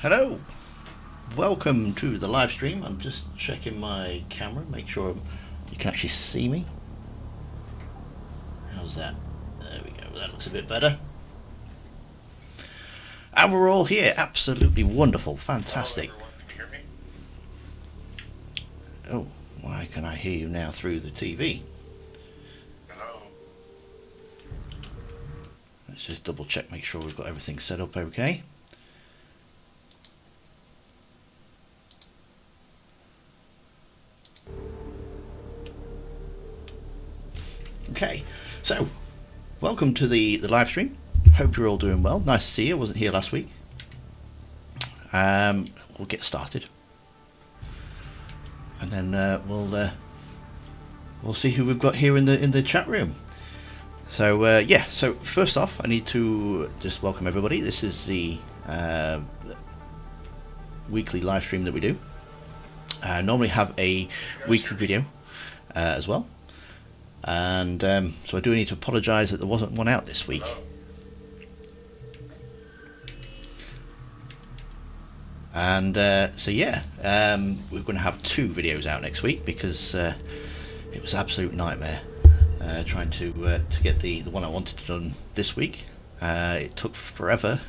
Hello, welcome to the live stream. I'm just checking my camera, make sure you can actually see me. How's that? There we go, that looks a bit better. And we're all here, absolutely wonderful, fantastic. Oh, why can I hear you now through the TV? Let's just double check, make sure we've got everything set up okay. Okay, so welcome to the live stream. Hope you're all doing well. Nice to see you. I wasn't here last week. We'll get started, and then we'll see who we've got here in the chat room. So yeah. So first off, I need to just welcome everybody. This is the weekly live stream that we do. I normally have a weekly video as well. And so I do need to apologise that there wasn't one out this week. And so yeah, we're going to have 2 videos out next week because it was an absolute nightmare trying to get the one I wanted done this week. It took forever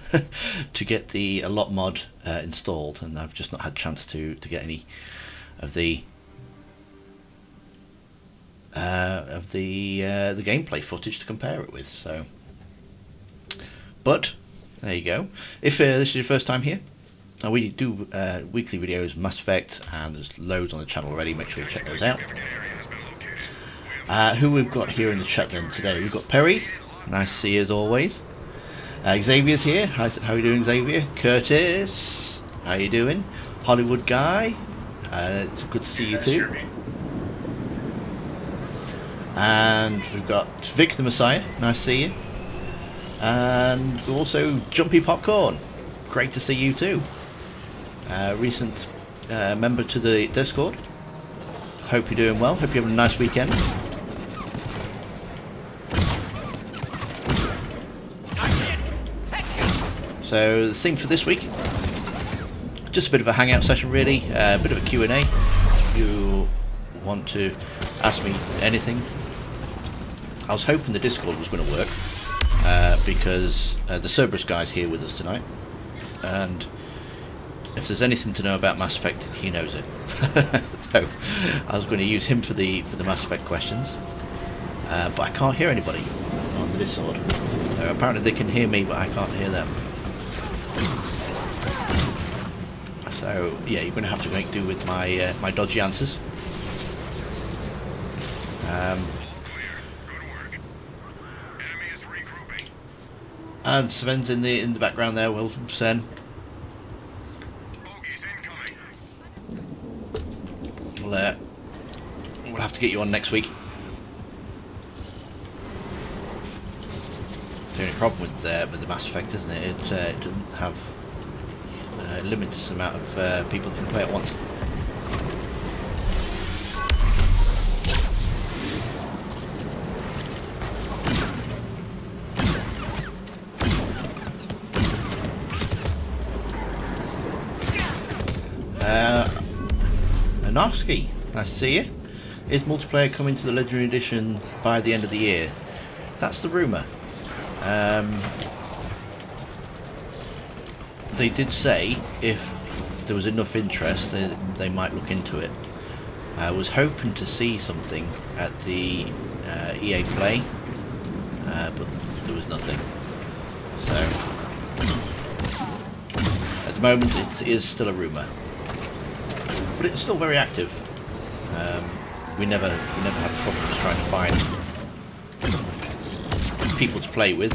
to get the Allot mod installed, and I've just not had a chance to get any of the gameplay footage to compare it with. So, but there you go. If this is your first time here, we do weekly videos, Mass Effect, and there's loads on the channel already. Make sure you check those out. Who we've got here in the chat then today? We've got Perry. Nice to see you as always. Xavier's here. How are you doing, Xavier? Curtis, how you doing? Hollywood Guy. It's good to see you too. And we've got Vic the Messiah, nice to see you. And also Jumpy Popcorn, great to see you too. Recent member to the Discord. Hope you're doing well, hope you're having a nice weekend. So the theme for this week, just a bit of a hangout session really, a bit of a Q&A. If you want to ask me anything. I was hoping the Discord was going to work because the Cerberus guy's here with us tonight, and if there's anything to know about Mass Effect, he knows it. So I was going to use him for the Mass Effect questions, but I can't hear anybody on the Discord. Apparently they can hear me, but I can't hear them. So yeah, you're going to have to make do with my my dodgy answers. And Sven's in the background there. Welcome, Sven. We'll have to get you on next week. It's the only problem with the Mass Effect, isn't it? It doesn't have a limited amount of people who can play at once. Narski, nice to see you. Is multiplayer coming to the Legendary Edition by the end of the year? That's the rumour. They did say if there was enough interest, they might look into it. I was hoping to see something at the EA Play, but there was nothing. So at the moment it is still a rumour, but it's still very active. We never had problems trying to find people to play with.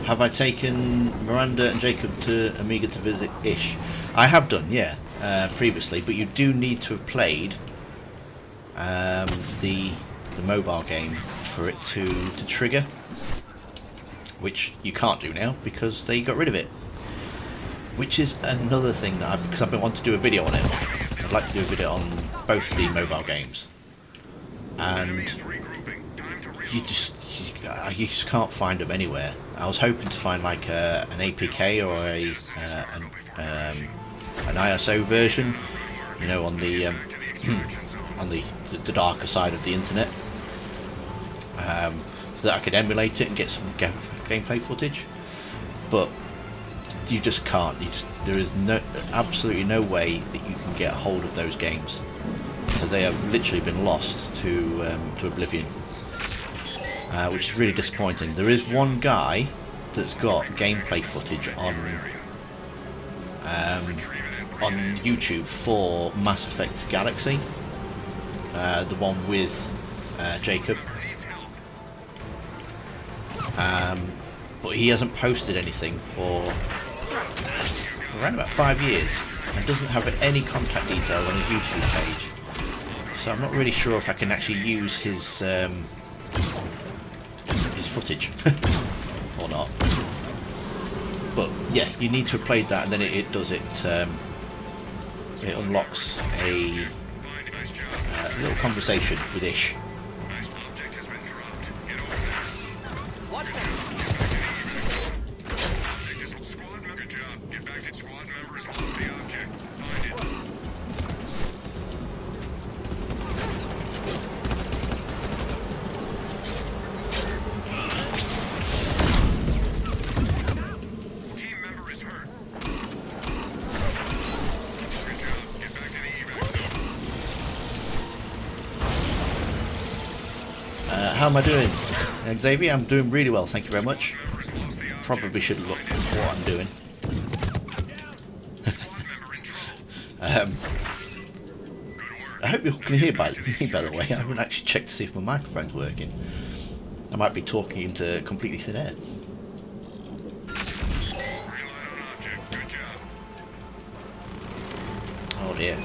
Have I taken Miranda and Jacob to Amiga to visit Ish? I have done, yeah, previously, but you do need to have played the mobile game for it to trigger, which you can't do now because they got rid of it. Which is another thing that because I've been wanting to do a video on it. I'd like to do a video on both the mobile games, and you just can't find them anywhere. I was hoping to find like an APK or an ISO version, you know, on the on the darker side of the internet, so that I could emulate it and get some gameplay footage. But you just can't. There is absolutely no way that you can get a hold of those games. So they have literally been lost to oblivion, which is really disappointing. There is one guy that's got gameplay footage on YouTube for Mass Effect Galaxy, the one with Jacob. But he hasn't posted anything for around about 5 years and doesn't have any contact detail on his YouTube page. So I'm not really sure if I can actually use his footage or not. But yeah, you need to have played that, and then it does it. It unlocks a little conversation with Ish. How am I doing, Xavier? I'm doing really well, thank you very much. Probably should look at what I'm doing. I hope you can hear me, by the way. I haven't actually checked to see if my microphone's working. I might be talking into completely thin air. Oh dear.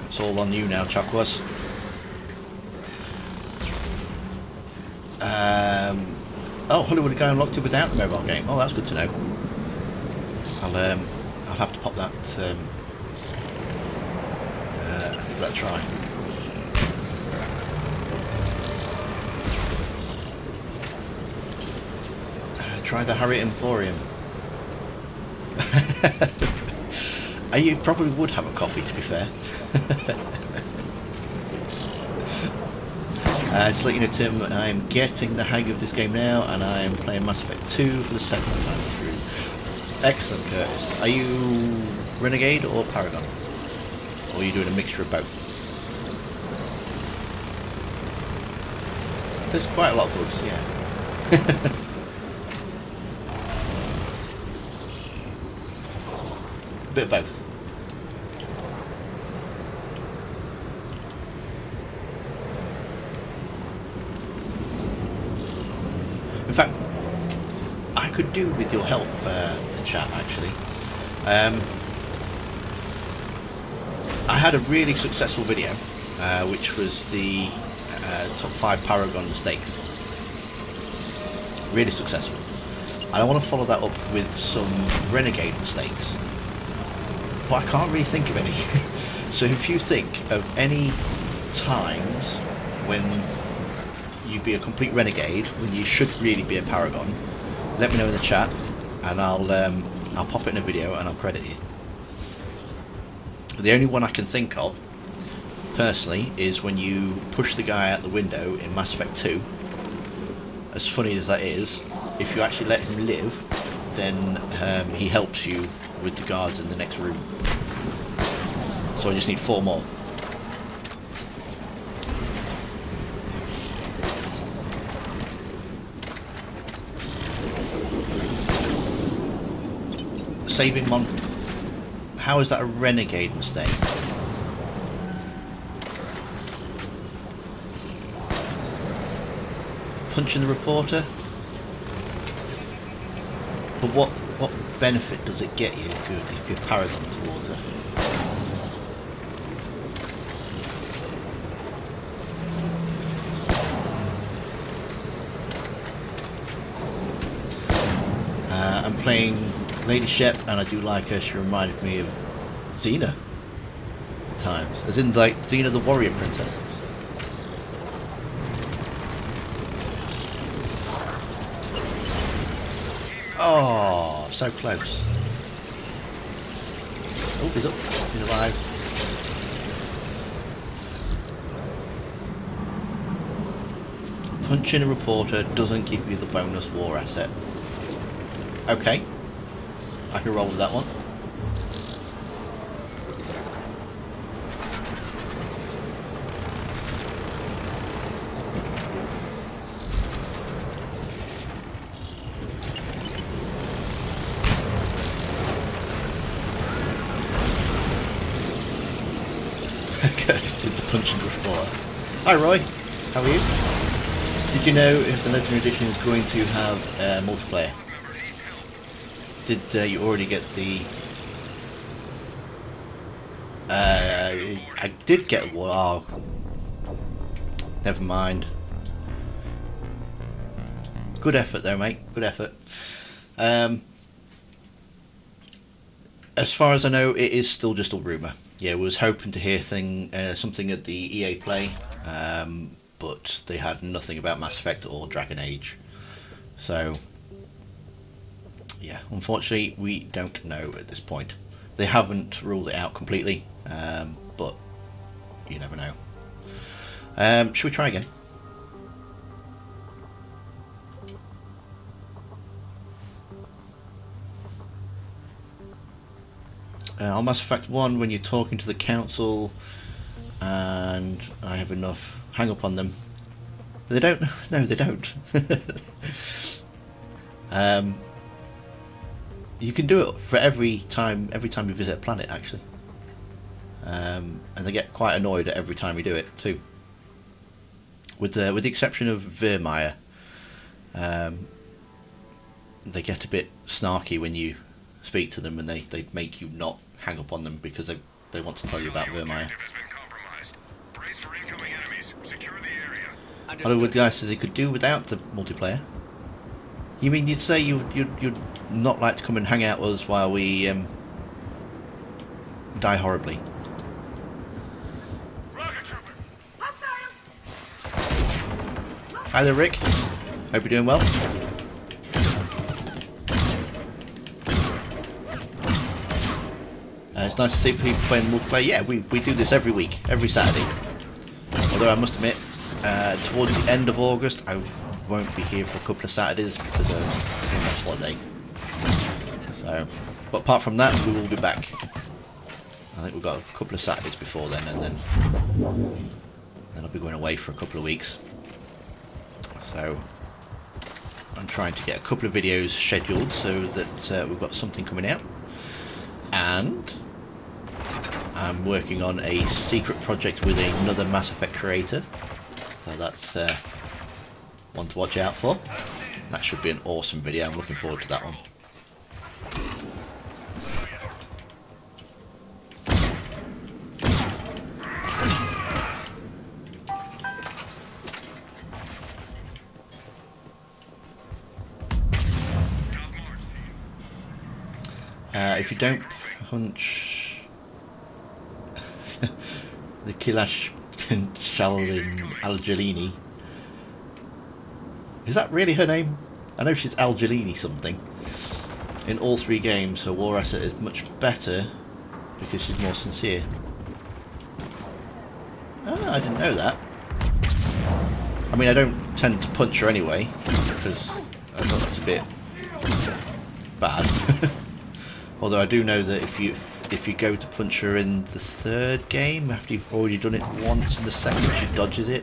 It's all on you now, Chakwas. Oh, Hollywood guy unlocked it without the mobile game. Oh, that's good to know. I'll have to pop that give that a try. Try the Harriet Emporium. You probably would have a copy, to be fair. Just to let you know, Tim, I'm getting the hang of this game now, and I'm playing Mass Effect 2 for the second time through. Excellent, Curtis. Are you Renegade or Paragon? Or are you doing a mixture of both? There's quite a lot of bugs, yeah. A bit of both. In fact, I could do with your help, chat, actually. I had a really successful video, which was the top 5 Paragon mistakes. Really successful. And I want to follow that up with some Renegade mistakes. But I can't really think of any. So if you think of any times when you'd be a complete Renegade, when you should really be a Paragon, let me know in the chat, and I'll pop it in a video and I'll credit you. The only one I can think of, personally, is when you push the guy out the window in Mass Effect 2. As funny as that is, if you actually let him live, then he helps you with the guards in the next room. So I just need 4 more. Saving Mon... How is that a renegade mistake? Punching the reporter? But what benefit does it get you if you're Paragon towards her? I'm playing Lady Shep, and I do like her. She reminded me of Xena at times, as in like Xena the warrior princess. Oh, so close. Oh, he's up. He's alive. Punching a reporter doesn't give you the bonus war asset. Okay. I can roll with that one. Did the punching before. Hi Roy, how are you? Did you know if the Legendary Edition is going to have multiplayer? Did you already get the... I did get one. Oh, never mind. Good effort though, mate. Good effort. As far as I know, it is still just a rumour. Yeah, was hoping to hear something at the EA Play, but they had nothing about Mass Effect or Dragon Age. So, yeah, unfortunately, we don't know at this point. They haven't ruled it out completely, but you never know. Should we try again? On Mass Effect 1, when you're talking to the council and I have enough hang up on them. They don't. No, they don't. You can do it for every time you visit a planet, actually. And they get quite annoyed at every time you do it too. With the exception of Virmire, they get a bit snarky when you speak to them, and they make you not hang up on them because they want to tell you about Virmire. Hollywood Guy says he could do without the multiplayer. You mean you'd say you'd not like to come and hang out with us while we die horribly? Hi there, Rick. Hope you're doing well. It's nice to see people playing multiplayer. Yeah, we do this every week, every Saturday. Although I must admit, towards the end of August, I won't be here for a couple of Saturdays because of too much holiday. So, but apart from that, we will be back. I think we've got a couple of Saturdays before then, and then I'll be going away for a couple of weeks. So, I'm trying to get a couple of videos scheduled so that we've got something coming out. And I'm working on a secret project with another Mass Effect creator. So that's one to watch out for. That should be an awesome video. I'm looking forward to that one. If you don't punch the Kilash Shalin Algelini, is that really her name? I know she's Angelini something. In all 3 games, her war asset is much better because she's more sincere. Oh, I didn't know that. I mean, I don't tend to punch her anyway, because I thought that's a bit bad. Although I do know that if you go to punch her in the 3rd game, after you've already done it once in the 2nd, she dodges it.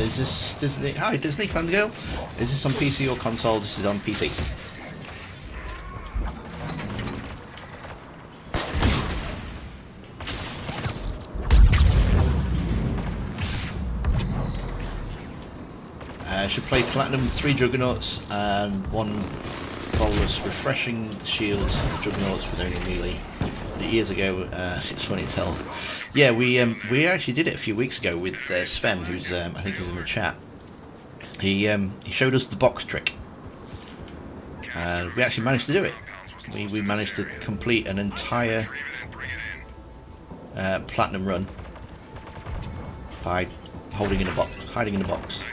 Is this Disney? Hi, Disney Fangirl. Is this on PC or console? This is on PC. Should play Platinum, 3 Juggernauts and 1 Bolus, refreshing shields, Juggernauts with only melee. Years ago, it's funny as hell. Yeah, we actually did it a few weeks ago with Sven, who's I think he's in the chat. He showed us the box trick, and we actually managed to do it. We managed to complete an entire platinum run by hiding in a box.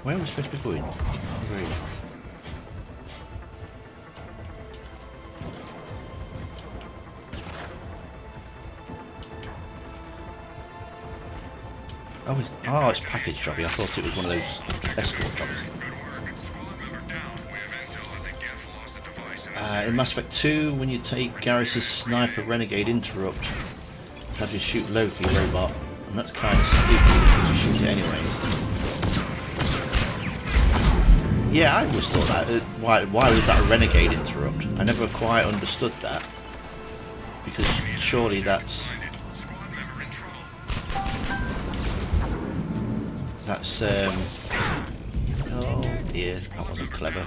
Where are we supposed to be going? Where are you? Oh, it's package jobby. I thought it was one of those escort jobbies. In Mass Effect 2, when you take Garrus' sniper renegade interrupt, have you shoot Loki robot, and that's kind of stupid because you shoot it anyways. Yeah, I always thought that. Why was that a renegade interrupt? I never quite understood that. Because surely that's... oh dear, that wasn't clever.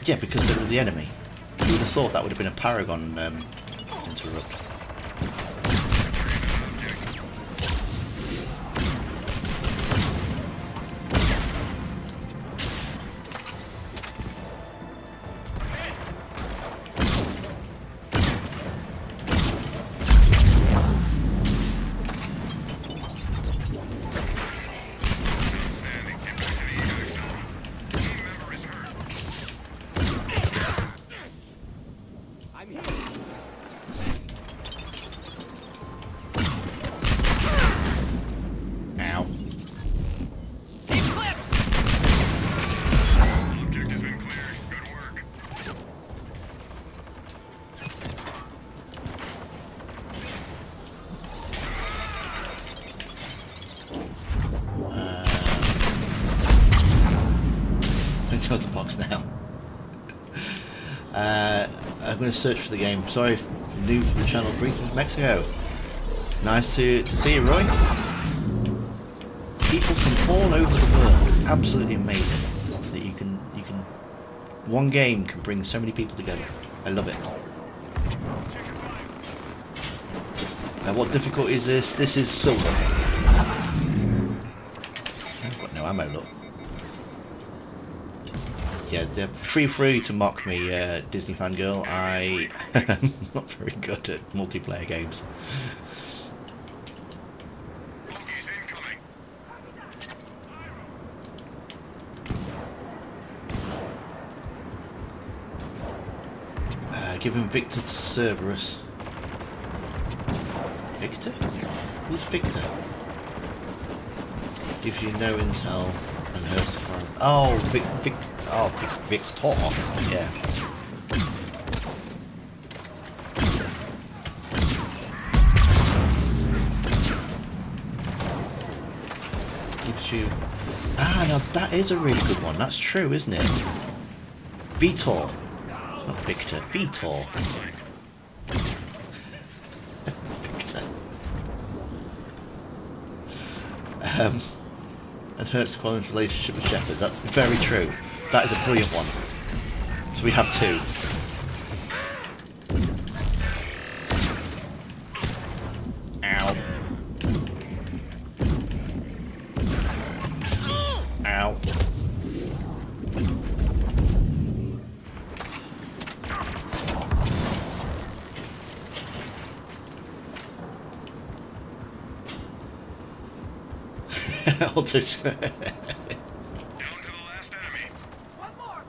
Yeah, because they were the enemy. You would have thought that would have been a Paragon interrupt. Into the box now. I'm going to search for the game. Sorry, if you're new to the channel, greetings from Mexico. Nice to see you, Roy. People from all over the world. It's absolutely amazing that you can one game can bring so many people together. I love it. What difficulty is this? This is silver. I've got no ammo, look. Yeah, feel free to mock me, Disney Fangirl. I am not very good at multiplayer games. Giving Victor to Cerberus. Victor? Who's Victor? Gives you no intel and hurts the crime. Oh, Victor. Yeah. Gives you... Ah, now that is a really good one. That's true, isn't it? Vitor. Not Victor. Vitor. and hurts Quantum's relationship with Shepard. That's very true. That is a brilliant one. So we have two. Ow. Ow. I'll just... Down to the last enemy. One more.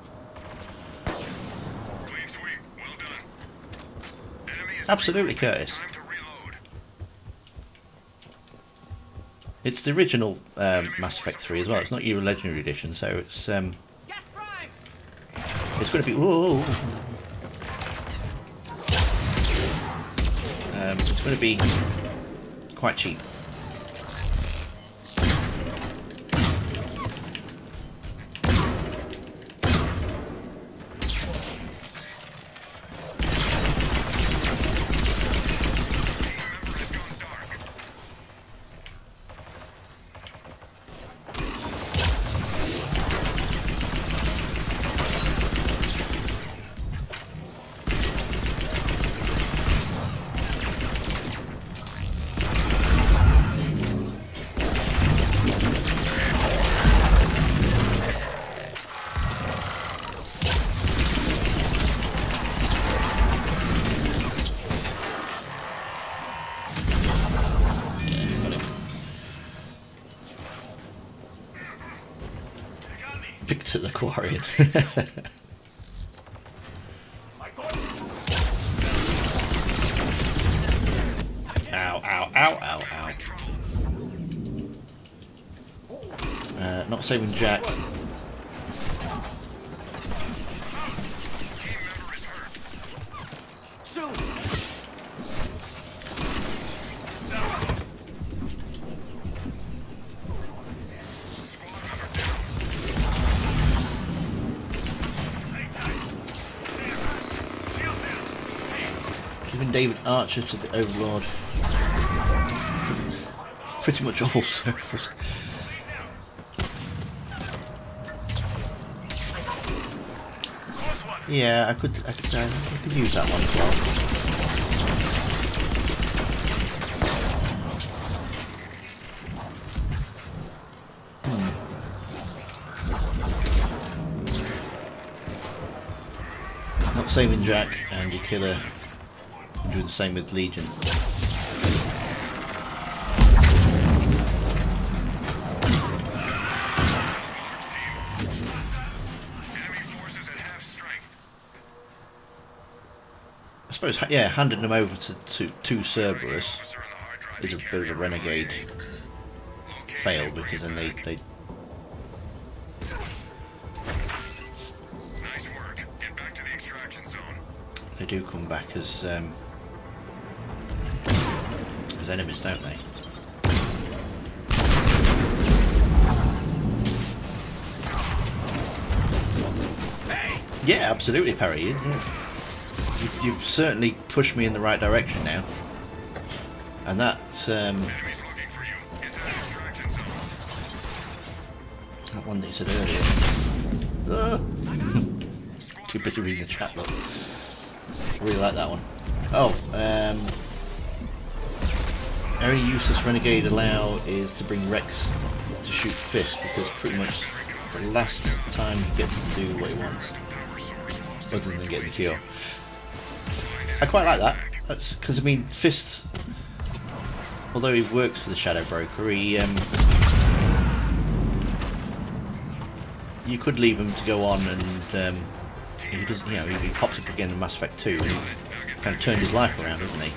Clean sweep. Well done. Enemy is Absolutely, Curtis. time to reload. It's the original Mass Effect 3 as well. It's not your Legendary Edition, so it's Gas prime. it's going to be... Whoa. It's going to be quite cheap. Victor the Quarian. Ow, ow, ow, ow, ow. Not saving Jack. Team member is hurt. Soon. Squad member down. Shield down. Giving David Archer to the Overlord. Pretty much all servers. Yeah, I could use that one as well. Not saving Jack and your killer. And do the same with Legion. Enemy forces at half strength. I suppose, yeah, handing them over to Cerberus Officer in the hard drive. is a bit of a renegade fail, because then they Nice work. Get back to the extraction zone. do come back as enemies, don't they? Yeah, absolutely, Perry. You've certainly pushed me in the right direction now, and that Enemies looking for you. Get to the extraction zone. that one that you said earlier. Ah. Too busy reading the chat, look. Really like that one. Oh, only useless renegade allow is to bring Rex to shoot Fist, because pretty much the last time he gets to do what he wants, other than getting the kill. I quite like that. That's because, I mean, Fist, although he works for the Shadow Broker, he you could leave him to go on, and he doesn't. You know, he pops up again in Mass Effect 2, and he kind of turned his life around, doesn't he?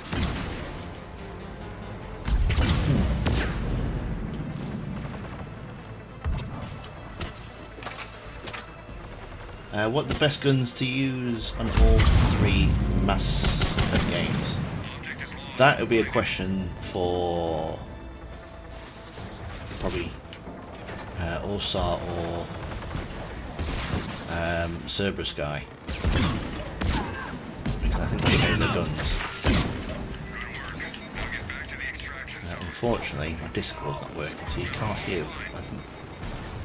What are the best guns to use on all three Mass Effect games? That would be a question for probably Orsar or Cerberus guy, because I think they know their guns. unfortunately, my Discord's not working, so you can't hear. I think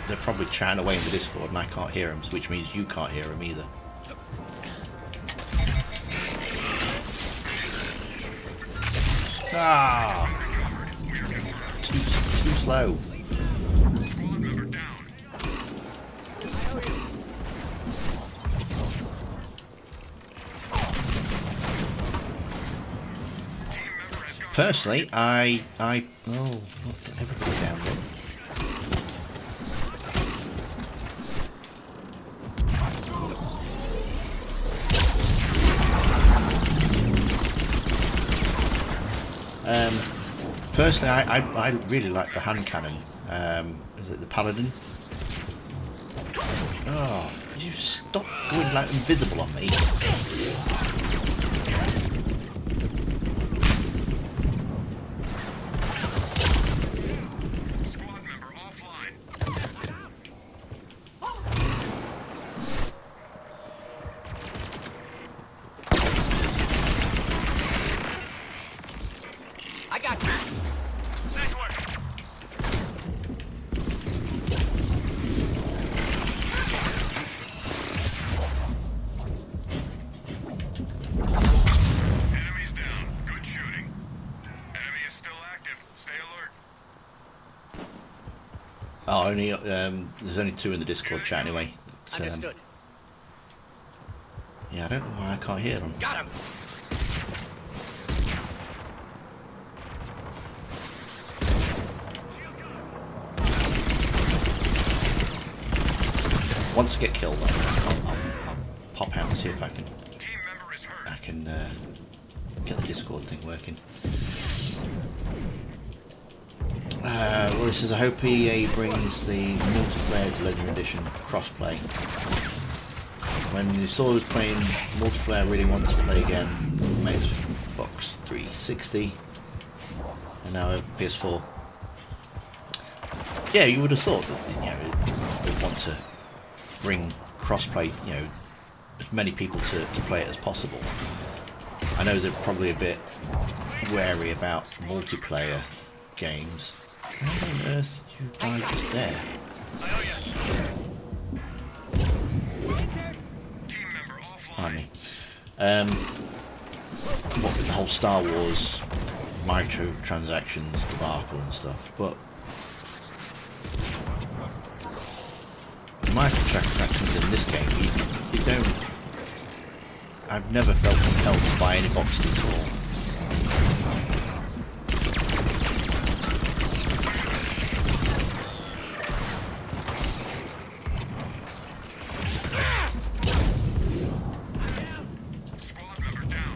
they're probably chatting away in the Discord, and I can't hear them, which means you can't hear them either. Ah! Too slow. Squad member down. Team member has gone. Personally, oh, look, everybody down there. Personally, I really like the hand cannon. Is it the Paladin? Oh, could you stop going like invisible on me? Squad member offline. I got you. Nice work. Enemies down. Good shooting. Enemy is still active. Stay alert. Oh, only there's only 2 in the Discord chat anyway. But, Understood. yeah, I don't know why I can't hear them. Got him. Once I get killed, I'll pop out and see if I can Team member is hurt. get the Discord thing working. Rory says, I hope EA brings the multiplayer to Legend Edition crossplay. When you saw us playing multiplayer, really want to play again. Made Xbox 360 and now a PS4. Yeah, you would have thought that they'd want to bring crossplay, as many people to play it as possible. I know they're probably a bit wary about multiplayer games. How on earth did you die just there? Team member offline. Pardon me. What with the whole Star Wars microtransactions debacle and stuff, but microtransactions in this game, you don't. I've never felt compelled to buy any boxes at all. Squad member down.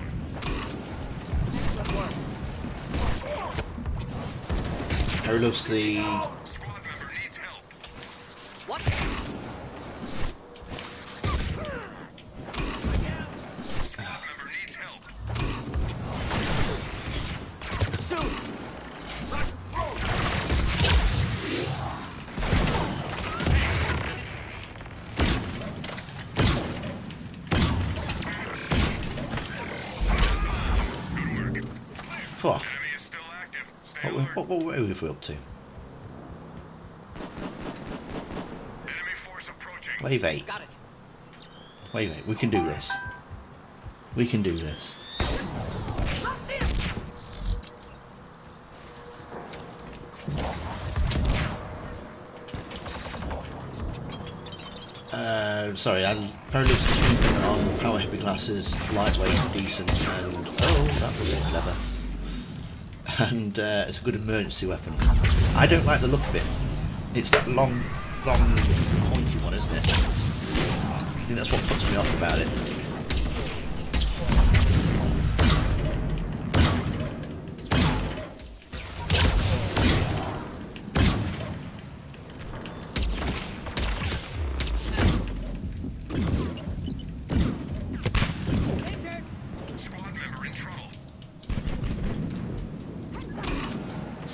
Who loves the Squad member needs help. What? Squad member needs help. Soon. fuck? Enemy is still active. Stay alert. What were we up to? Enemy force approaching. Wave 8. Got it. Wave 8. We can do this. We can do this. Lost him. Sorry, I probably streaming on power heavy glasses, lightweight, decent, and oh, that was clever. And it's a good emergency weapon. I don't like the look of it. It's that long, pointy one, isn't it? I think that's what puts me off about it. Squad member in trouble.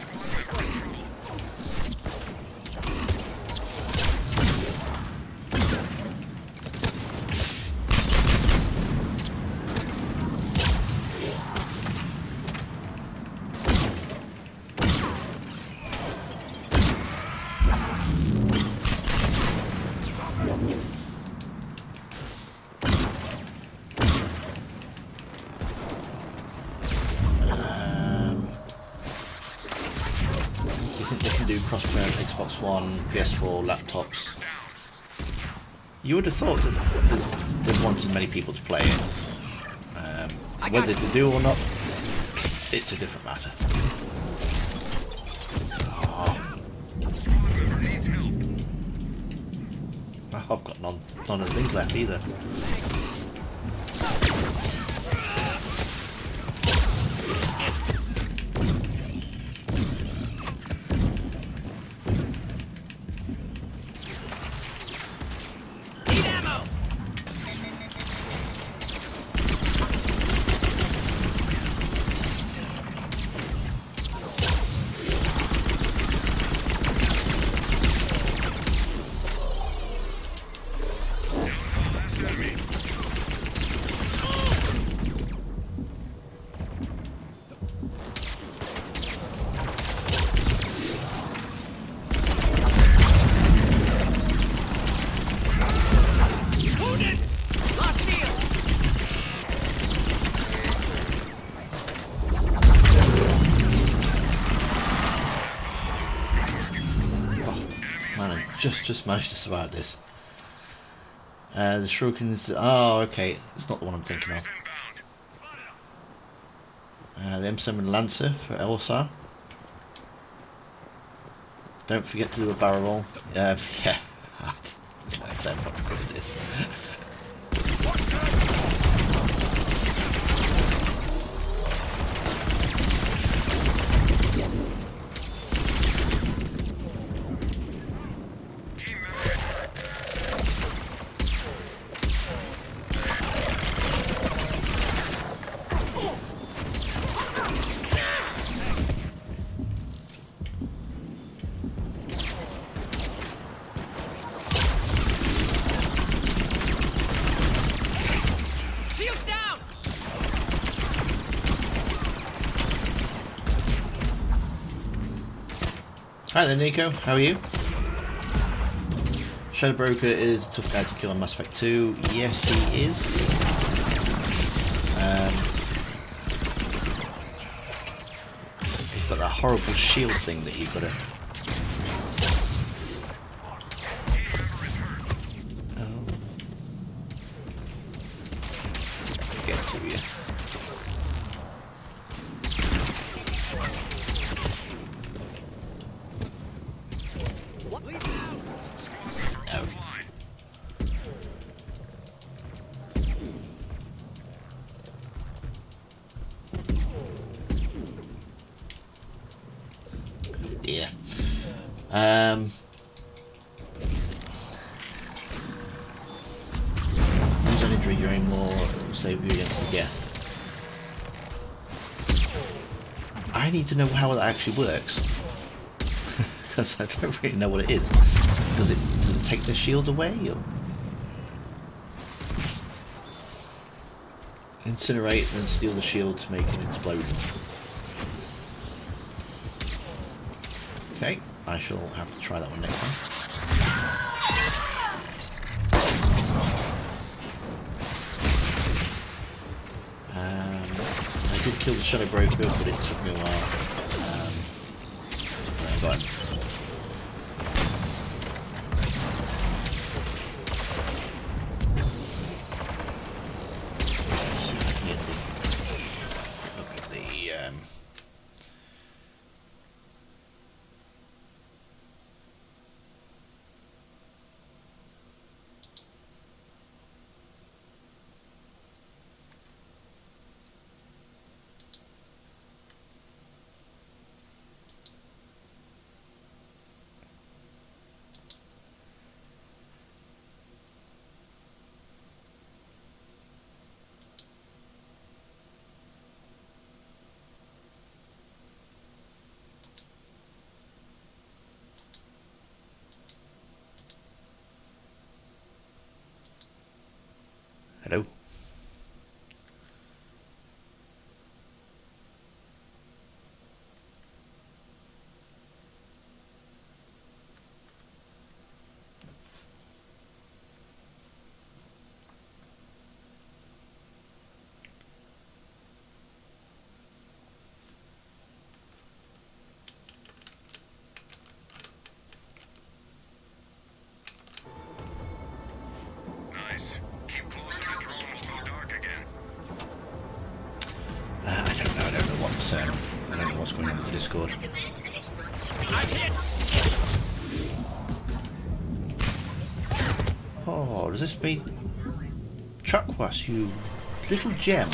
Squad member in trouble. do cross-parent Xbox One, PS4, laptops. You would have thought that they wanted many people to play it. Whether they do or not, it's a different matter. Oh, Squad member needs help. I've got none of the things left either. Need ammo. Last enemy. Wounded. Lost shield. Oh, man, I just managed to survive this. The Shurikens. Oh, okay. It's not the one I'm thinking of. Inbound. The M7 Lancer for Elsar. Don't forget to do a barrel roll. Yeah. I'm not good at this. Team member. Shield down. Hi there, Nico. How are you? Shadow Broker is a tough guy to kill on Mass Effect 2. Yes, he is. He's got that horrible shield thing that you've got to. Oh. Get to you. What? Oh. Fine. Dear. Use an injury during war, save you against the death. I need to know how that actually works. Because I don't really know what it is. Does it take the shield away? Or incinerate and steal the shield to make it explode? Okay, I shall have to try that one next time. I did kill the Shadow Broker, but it took me a while. Got him. Let's see if I can get the look at the I don't know what's going on with the Discord. I'm hit. Oh, does this mean Chakwas, you little gem?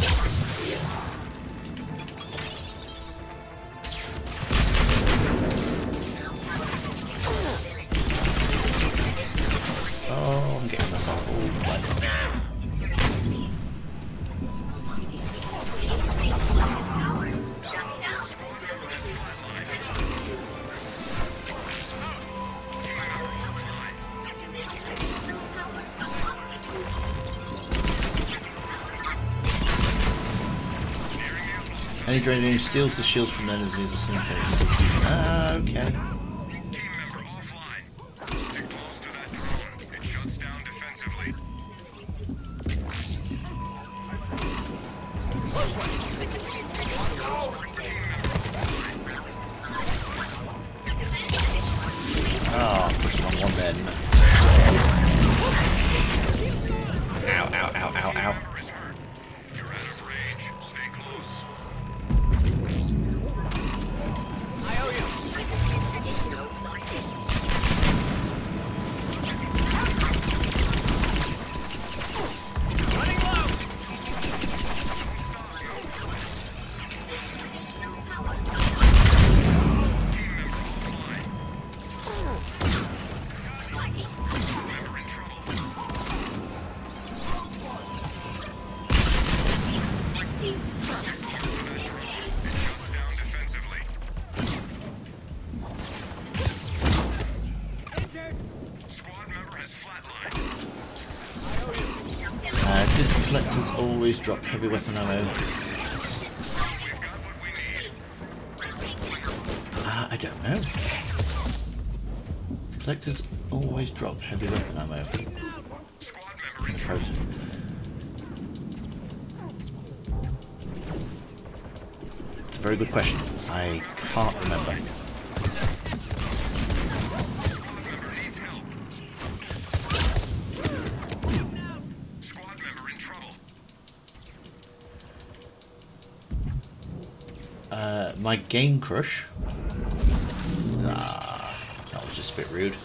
Oh, I'm getting myself all wet. Any drain steals the shields from enemies at the same time. Ah, okay. Team member offline. Stick close to that drone. It shuts down defensively. Oh, push the wrong one then. Ow, ow, ow, ow, ow. Member is hurt. You're out of range. Stay close. I owe you. Additional sources. Running low. Additional power. Team member offline. Member in trouble. Empty. Shuts down defensively. Squad member has flatlined. Did the collectors always drop heavy weapon ammo? We've got what we need. I don't know. The collectors always drop heavy weapon ammo. Squad member in trouble. Photo. It's a very good question. I can't remember. Squad member needs help. Squad member in trouble. My game crush. Ah, that was just a bit rude.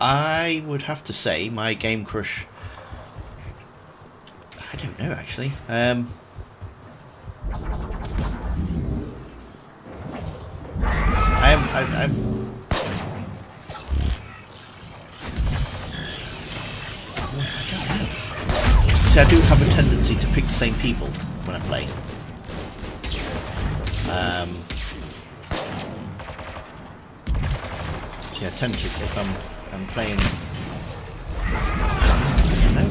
I would have to say my game crush. I don't know actually. I'm. See, I do have a tendency to pick the same people when I play. See, I tend to, if I'm playing. I don't know.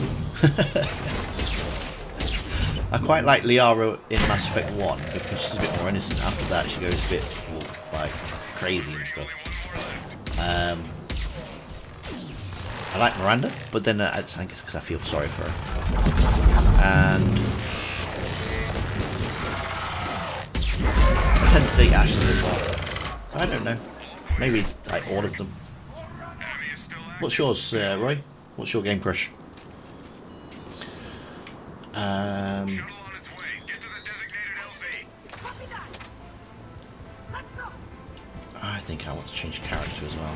I quite like Liara in Mass Effect 1 because she's a bit more innocent. After that, she goes a bit like crazy and stuff. I like Miranda, but then I think it's because I feel sorry for her. And I tend to take Ashley as well. I don't know. Maybe like all of them. Enemy is still active. What's yours, Roy? What's your game crush? Shuttle on its way. Get to the designated LZ. I think I want to change character as well.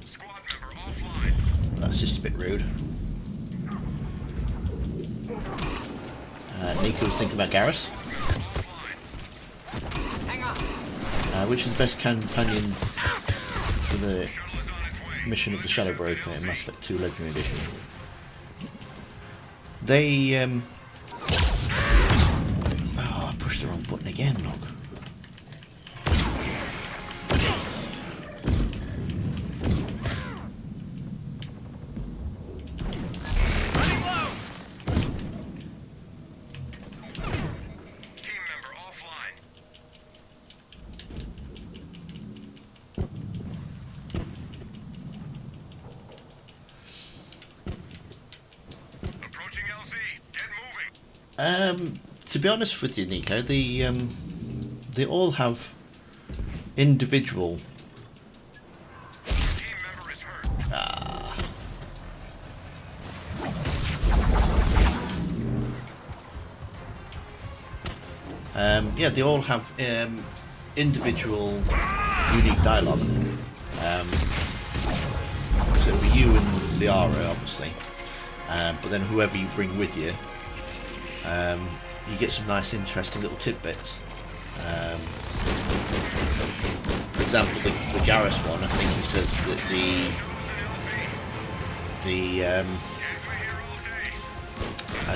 Squad member offline. That's just a bit rude. Nico was thinking about Garrus. Hang on. Which is the best companion for the Shuttle is on its way. mission of the Shadow Broker in Mass Effect 2 Legendary Edition? They, oh, I pushed the wrong button again, look. Running low. Team member offline. Approaching LZ. Get moving. to be honest with you, Nico, they all have individual. Team member is hurt. Yeah, they all have individual unique dialogue. So it'll be you and Liara, obviously, but then whoever you bring with you, you get some nice, interesting little tidbits. For example, the Garrus one, I think he says that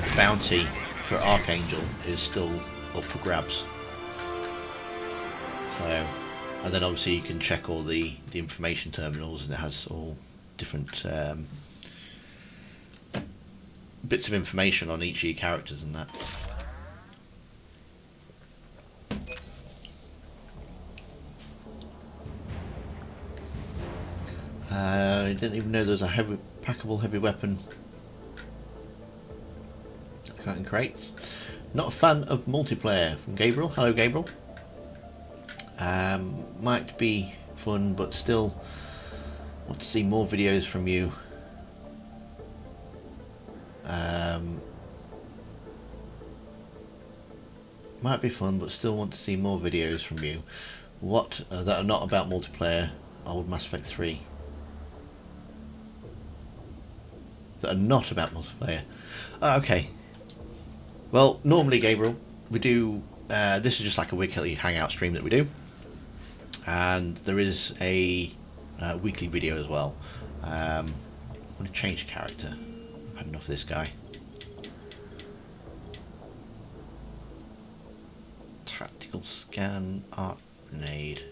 the bounty for Archangel is still up for grabs. So, and then obviously you can check all the information terminals, and it has all different bits of information on each of your characters and that. I didn't even know there was a packable heavy weapon in crates. Not a fan of multiplayer, from Gabriel. Hello, Gabriel. Might be fun, but still want to see more videos from you. Might be fun, but still want to see more videos from you. What that are not about multiplayer. Old Mass Effect 3. That are not about multiplayer. Okay. Well, normally, Gabriel, we do. This is just like a weekly hangout stream that we do, and there is a weekly video as well. I'm going to change character. I've had enough of this guy. Tactical scan, arc grenade.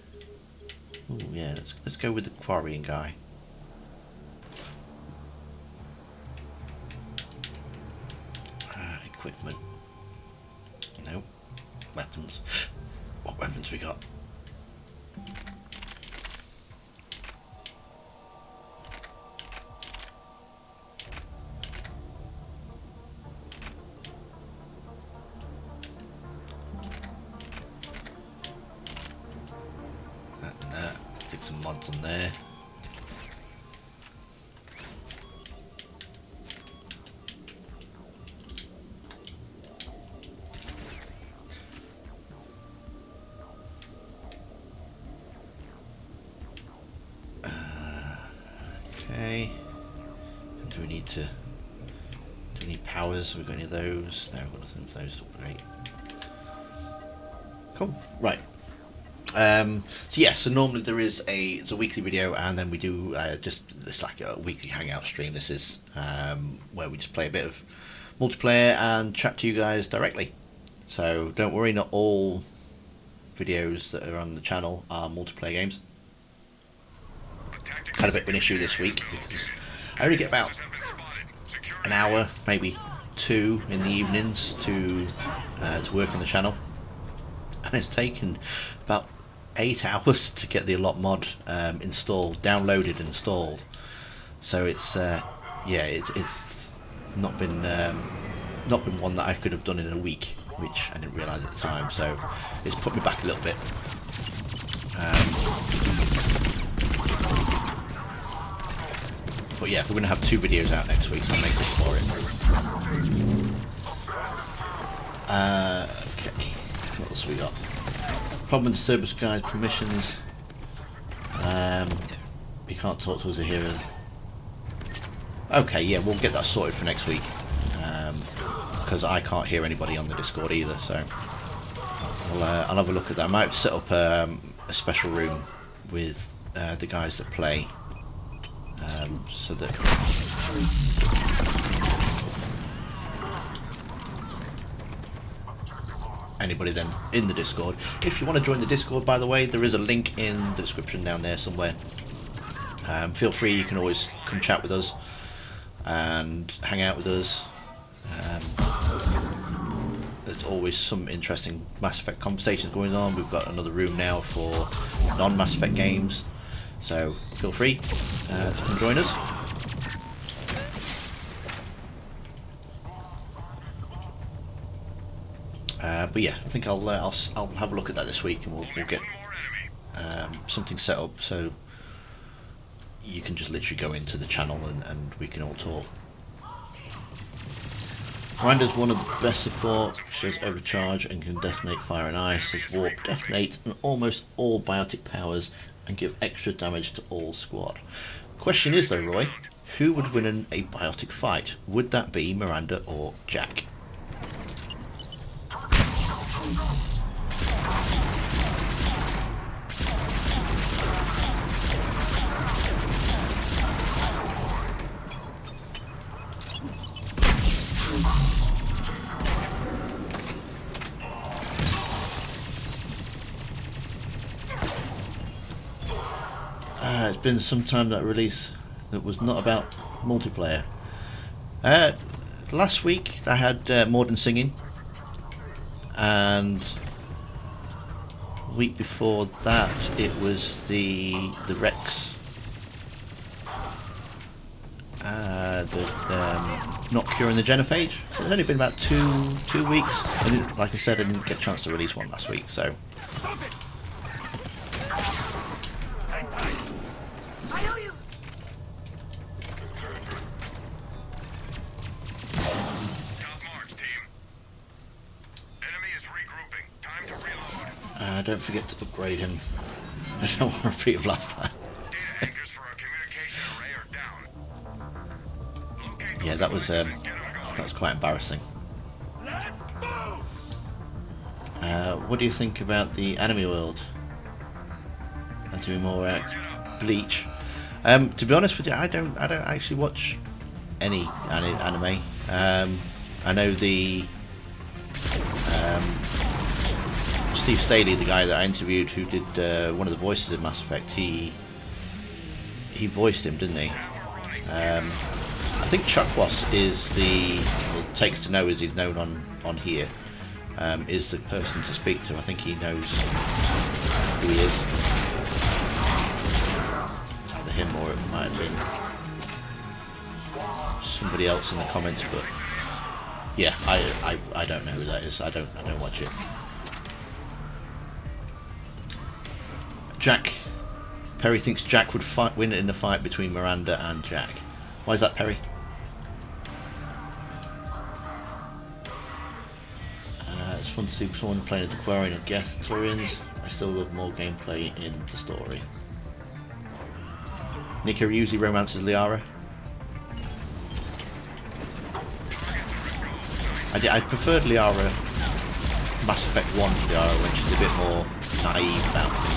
Oh yeah, let's go with the quarrying guy. Equipment. Nope. Weapons. What weapons we got? That and that. Stick some mods on there. Okay. Do we need powers? Have we got any of those? No, we've got nothing of those. Great. Cool. Right. So yeah, so normally it's a weekly video, and then we do it's like a weekly hangout stream. This is where we just play a bit of multiplayer and chat to you guys directly. So don't worry, not all videos that are on the channel are multiplayer games. Had a bit of an issue this week because I only get about an hour, maybe 2 in the evenings to work on the channel, and it's taken about 8 hours to get the allot mod installed, downloaded, installed. So it's yeah, it's not been one that I could have done in a week, which I didn't realise at the time. So it's put me back a little bit. But yeah, we're going to have 2 videos out next week, so I'll make room for it. Okay, what else we got? Problem with the service guide permissions. You can't talk to us here. Okay, yeah, we'll get that sorted for next week. Because I can't hear anybody on the Discord either, so I'll have a look at that. I might set up a special room with the guys that play. So that anybody then in the Discord, if you want to join the Discord, by the way, there is a link in the description down there somewhere. Feel free, you can always come chat with us and hang out with us. There's always some interesting Mass Effect conversations going on. We've got another room now for non-Mass Effect games, so feel free to come join us. But yeah, I think I'll have a look at that this week, and we'll get One more enemy. something set up so you can just literally go into the channel and we can all talk. Miranda's one of the best support. She has overcharge and can detonate fire and ice, has warp, detonate, and almost all biotic powers, and give extra damage to all squad. Question is though, Roy, who would win in a biotic fight? Would that be Miranda or Jack? It's been some time that release that was not about multiplayer. Last week I had Morden singing, and week before that it was the Rex, not curing the genophage. So it's only been about two weeks. Like I said, I didn't get a chance to release one last week, so. I owe you. Top marks, team. Enemy is regrouping. Time to reload. Don't forget to upgrade him. I don't want to repeat of last time. Data anchors for our communication array are down. Locate Yeah, those that was devices and get 'em going. that was quite embarrassing. Let's move. What do you think about the anime world? And to be more Bleach. To be honest with you, I don't actually watch any anime. I know the Steve Staley, the guy that I interviewed, who did one of the voices in Mass Effect. He voiced him, didn't he? I think Chuckwass is takes to know, as he's known on here, is the person to speak to. I think he knows who he is. It's either him or it might have been somebody else in the comments, but yeah, I don't know who that is. I don't watch it. Jack. Perry thinks Jack would win in the fight between Miranda and Jack. Why is that, Perry? It's fun to see someone playing as Aquarian and Gethtorians. I still love more gameplay in the story. Nico usually romances Liara. I preferred Liara, Mass Effect 1 Liara, when she's a bit more naive about things.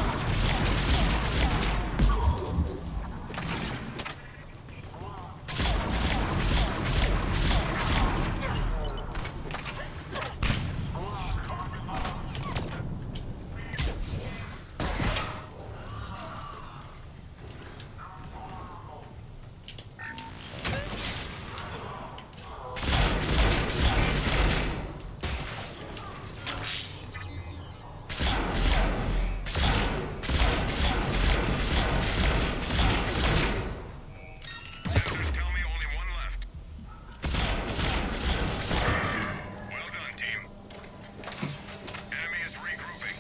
Numbers tell me only one left. Well done, team. Enemy is regrouping.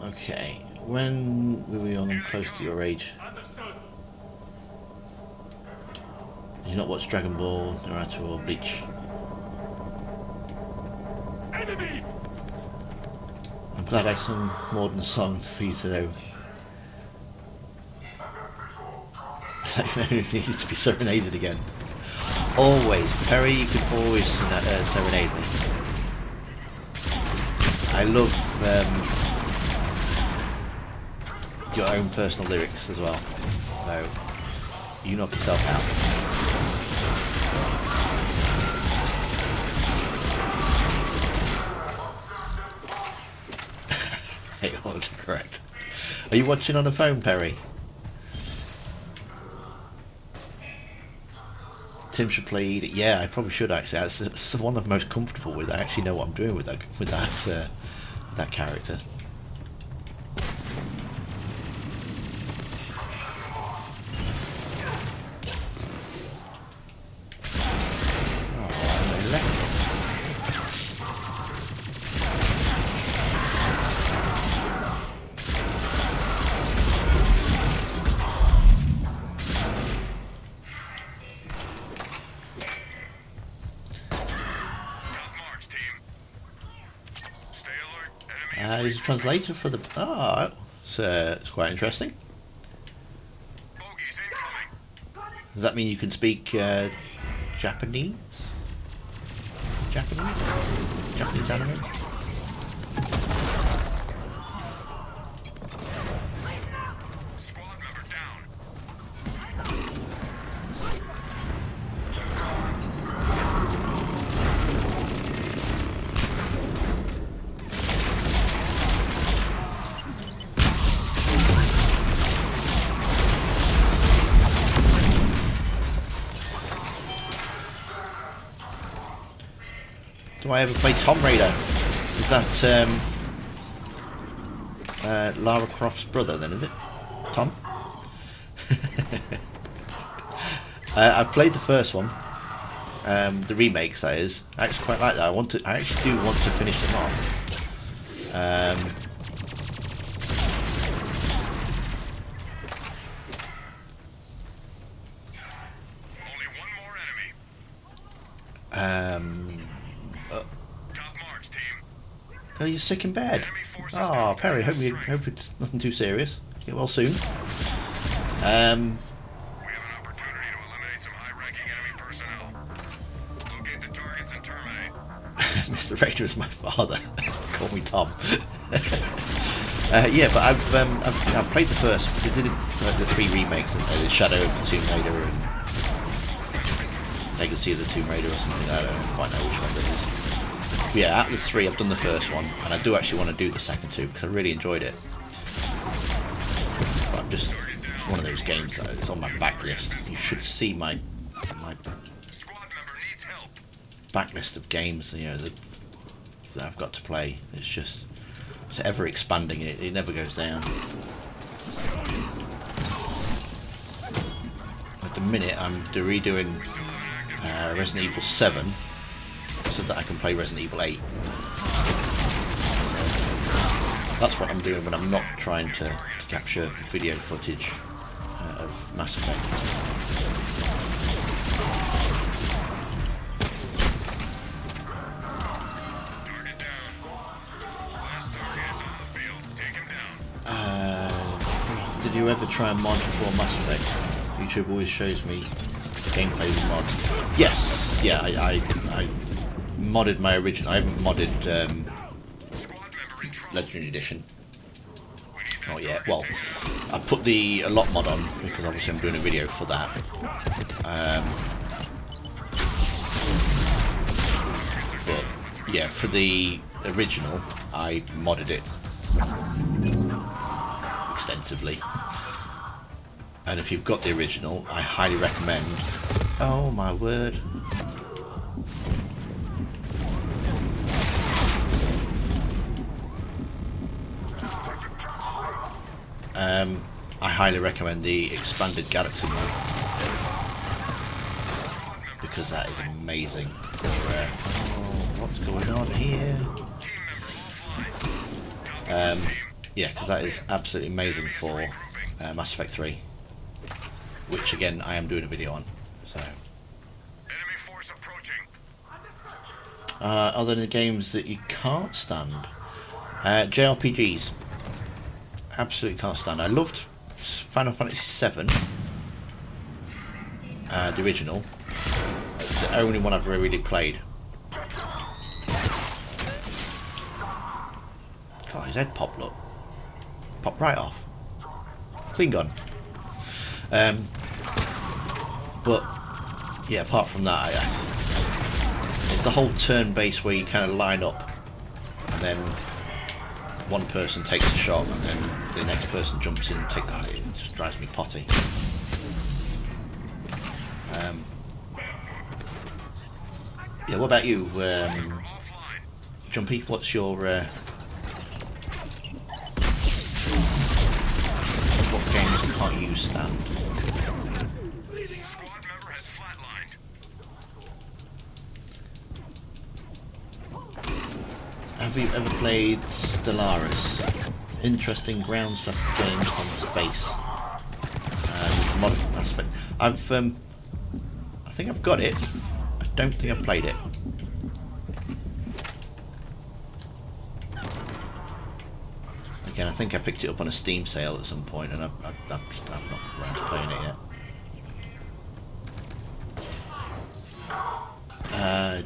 Okay. When were we on Close to Your Age? Understood. Did you not watch Dragon Ball, Naruto, or Bleach? Enemy. I'm glad I sung more than a song for you to know. I need to be serenaded again. Always, Perry, you can always serenade me. I love your own personal lyrics as well. So, you knock yourself out. Hey, correct. Are you watching on a phone, Perry? Tim should play Edith. Yeah, I probably should actually. It's the one I'm most comfortable with. I actually know what I'm doing with that character. Oh, they left. He's a translator for the... Oh, it's quite interesting. Bogeys incoming. Does that mean you can speak Japanese? Japanese anime? Squad member down. Do I ever play Tomb Raider? Is that Lara Croft's brother then, is it? Tom? I've played the first one. The remakes, that is. I actually quite like that. I actually do want to finish them off. Only one more enemy. Top marks, team. Oh, you're sick in bed. Enemy forces Oh, down. Perry, hope it's nothing too serious. Get well soon. We have an opportunity to eliminate some high-ranking enemy personnel. Locate the targets and terminate. Mr. Raider is my father. Call me Tom. Yeah, but I've played the first. They did the 3 remakes, the Shadow of the Tomb Raider and Legacy of the Tomb Raider or something. I don't quite know which one it is. But yeah, out of the 3, I've done the first one, and I do actually want to do the second 2 because I really enjoyed it. But it's one of those games that is on my backlist. You should see my Squad member needs help. backlist of games, you know, that I've got to play. It's ever expanding. It never goes down. At the minute, I'm redoing Resident Evil 7 so that I can play Resident Evil 8. So that's what I'm doing when I'm not trying to capture video footage of Mass Effect. Target down. Last target is on the field. Take him down. Did you ever try and mod for Mass Effect? YouTube always shows me gameplay with mods. Yes, yeah, I modded my original. I haven't modded Squad member in trouble. Legendary Edition. We need that Not yet. target Well, down. I put the a lot mod on because obviously I'm doing a video for that. But yeah, for the original, I modded it extensively. And if you've got the original, I highly recommend. Oh my word! I highly recommend the expanded Galaxy mode because that is amazing. What's going on here? Yeah, because that is absolutely amazing for Mass Effect 3, which again I am doing a video on. So, Enemy force approaching. other than the games that you can't stand, JRPGs, absolutely can't stand. I loved Final Fantasy VII, the original. It's the only one I've really played. God, his head popped up. Popped right off. Clean gun. But yeah, apart from that, it's the whole turn-based where you kind of line up, and then one person takes a shot, and then the next person jumps in and takes that. It just drives me potty. Yeah, what about you, Offline. Jumpy? What's your what games can't you stand? Squad member has flatlined. Have you ever played Stellaris? Interesting ground strategy game from space. Modern aspect. I think I've got it. I don't think I've played it. Again, I think I picked it up on a Steam sale at some point, and I've not around to playing it yet.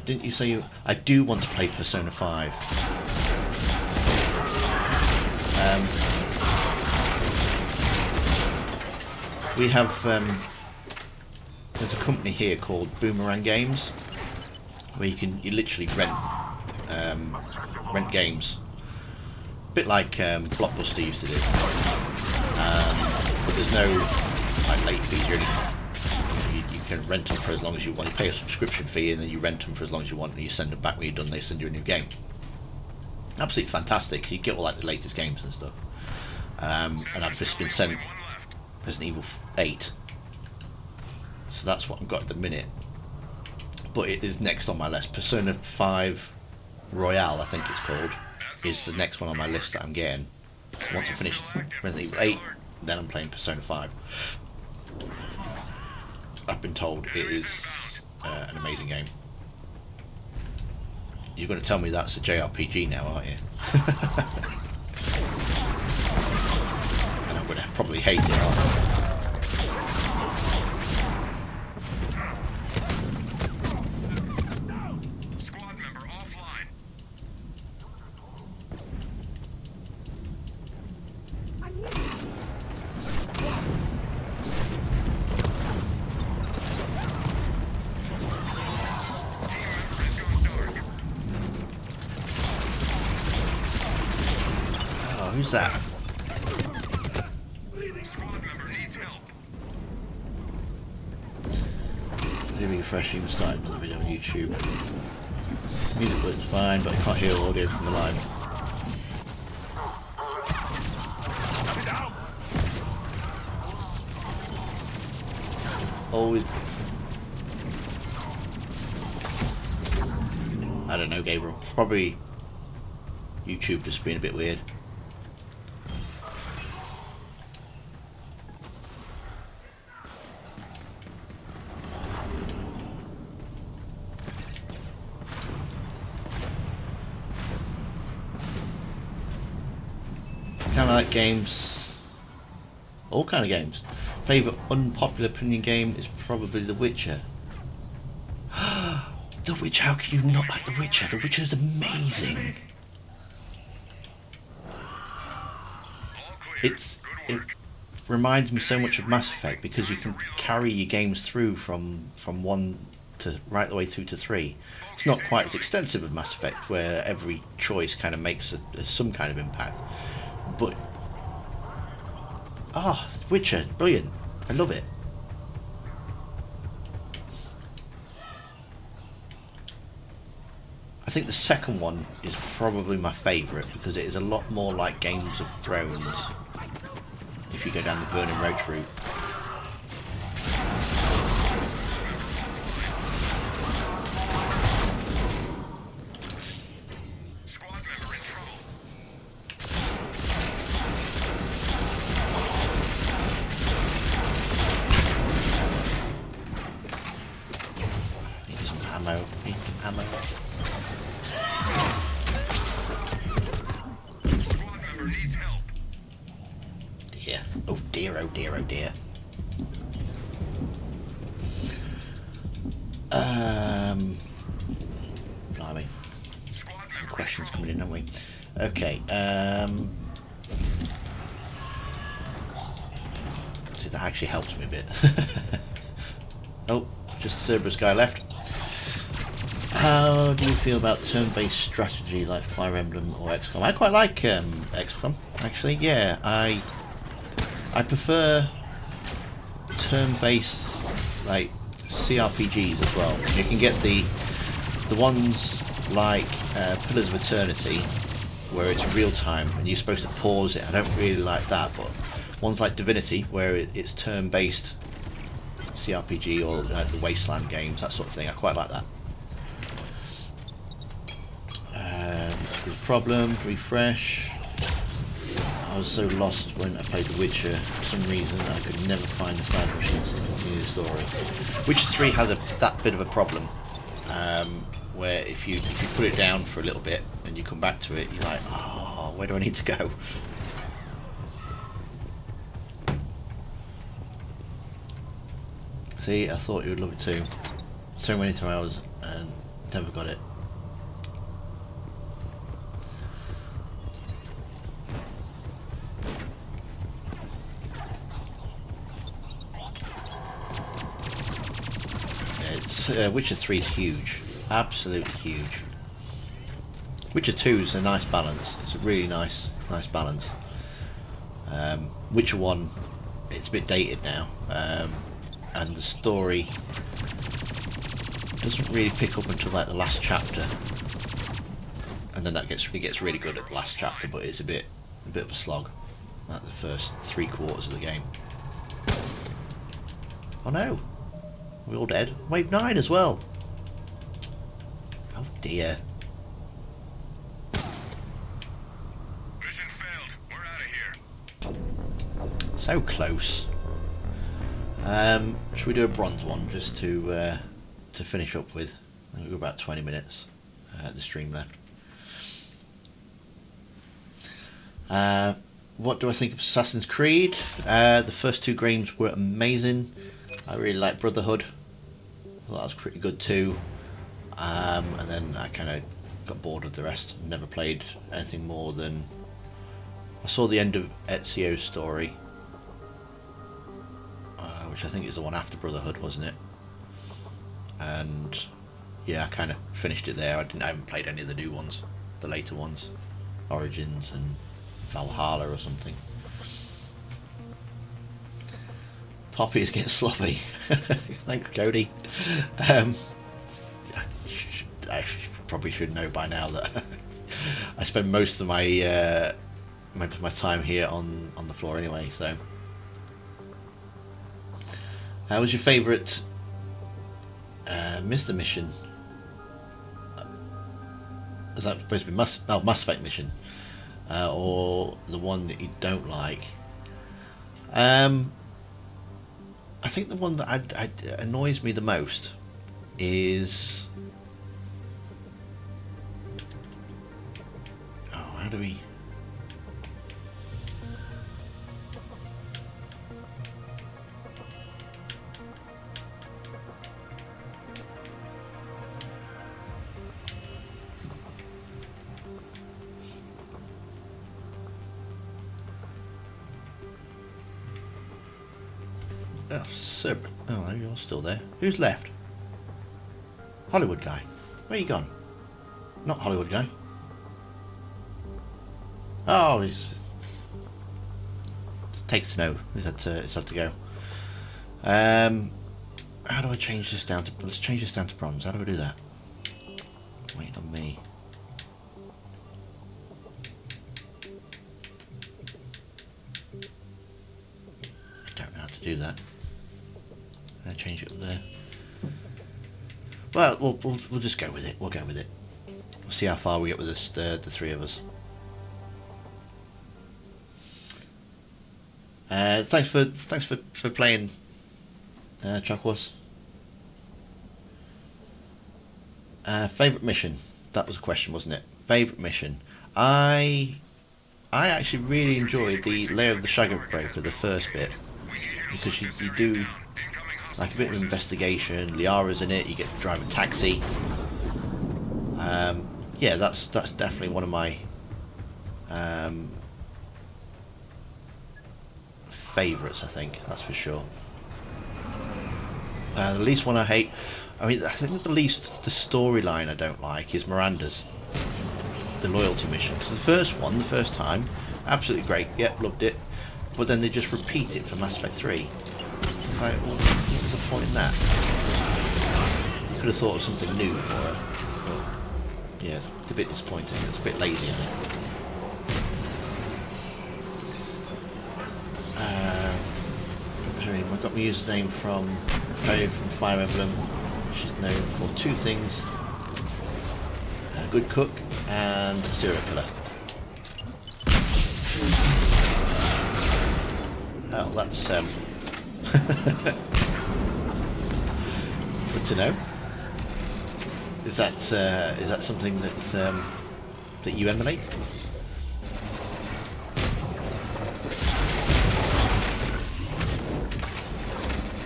Didn't you say you... I do want to play Persona 5. We have... there's a company here called Boomerang Games, where you literally rent games. A bit like Blockbuster used to do. But there's no like late fees or anything. You can rent them for as long as you want. You pay a subscription fee and then you rent them for as long as you want, and you send them back when you're done. They send you a new game. Absolutely fantastic. You get all like the latest games and stuff. And I've just been sent Resident Evil 8. So that's what I've got at the minute. But it is next on my list. Persona 5 Royale, I think it's called, is the next one on my list that I'm getting. So once I finish Resident Evil 8, then I'm playing Persona 5. I've been told it is an amazing game. You're going to tell me that's a JRPG now, aren't you? And I'm going to probably hate it, aren't I? Squad member offline. Oh, who's that? Squad member needs help. Really refreshing, starting another video on YouTube. Music works fine, but I can't hear audio from the line. Always. I don't know, Gabriel. It's probably YouTube just being a bit weird. Kind of like games, all kind of games. Favourite unpopular opinion game is probably The Witcher. The Witcher, how can you not like The Witcher? The Witcher is amazing. It reminds me so much of Mass Effect because you can carry your games through from 1 to right the way through to 3. It's not quite as extensive as Mass Effect, where every choice kind of makes some kind of impact. But Witcher, brilliant! I love it. I think the second one is probably my favourite because it is a lot more like Games of Thrones. If you go down the Burning Road route. Squad member in trouble. Need some ammo. Need some ammo. Squad member needs help. Dear. Oh dear, oh dear, oh dear. Blimey. Squad Some member questions coming in, haven't we? Okay, see, that actually helps me a bit. Oh, just Cerberus guy left. How do you feel about turn-based strategy like Fire Emblem or XCOM? I quite like XCOM, actually. Yeah, I prefer turn-based like CRPGs as well. You can get the ones like Pillars of Eternity, where it's real time and you're supposed to pause it. I don't really like that, but ones like Divinity, where it's turn-based CRPG, or like the Wasteland games, that sort of thing, I quite like that. The problem, refresh. I was so lost when I played The Witcher. For some reason, I could never find the side missions to continue the story. Witcher 3 has that bit of a problem, where if you put it down for a little bit and you come back to it, you're like, oh, where do I need to go? See, I thought you would love it too. So many times and never got it. It's Witcher 3 is huge, absolutely huge. Witcher 2 is a nice balance. It's a really nice balance. Witcher 1, it's a bit dated now, and the story doesn't really pick up until like the last chapter, and then it gets really good at the last chapter, but it's a bit of a slog, like the first 3/4 of the game. Oh no, we're all dead. Wave 9 as well. Oh dear. Mission failed. We're out of here. So close. Should we do a bronze one just to finish up with? We've got about 20 minutes the stream left. What do I think of Assassin's Creed? The first 2 games were amazing. I really liked Brotherhood. I thought that was pretty good too. And then I kind of got bored of the rest. Never played anything more than... I saw the end of Ezio's story, which I think is the one after Brotherhood, wasn't it? And yeah, I kind of finished it there. I haven't played any of the new ones, the later ones, Origins and Valhalla or something. Poppy is getting sloppy. Thanks, Cody. I probably should know by now that I spend most of my time here on the floor anyway. So, how was your favourite Mr. mission? Is that supposed to be Mass Effect mission, or the one that you don't like? I think the one that annoys me the most is... Oh, how do we... Oh, Cerberus. Oh, you're still there. Who's left? Hollywood guy. Where you gone? Not Hollywood guy. Oh, he's... It takes to know. He's had to go. How do I change this down to... Let's change this down to bronze. How do I do that? Wait on me. I don't know how to do that. Change it up there. Well, we'll just go with it. We'll go with it. We'll see how far we get with this, the 3 of us. Thanks for playing, Chocos. Favourite mission? That was a question, wasn't it? Favourite mission. I actually really enjoyed the Lair of the Shadow Broker, the first bit, because you do like a bit of investigation. Liara's in it. You get to drive a taxi. Yeah, that's definitely one of my favourites. I think that's for sure. The least one I hate. I mean, I think the least the storyline I don't like is Miranda's, the loyalty mission. Because the first time, absolutely great. Yep, loved it. But then they just repeat it for Mass Effect 3. It's like, well, what was the point in that? You could have thought of something new for her. But, yeah, it's a bit disappointing. It's a bit lazy, I think. I got my username from Perry from Fire Emblem. She's known for 2 things: a good cook and a serial killer. Oh, that's good to know. Is that something that you emulate?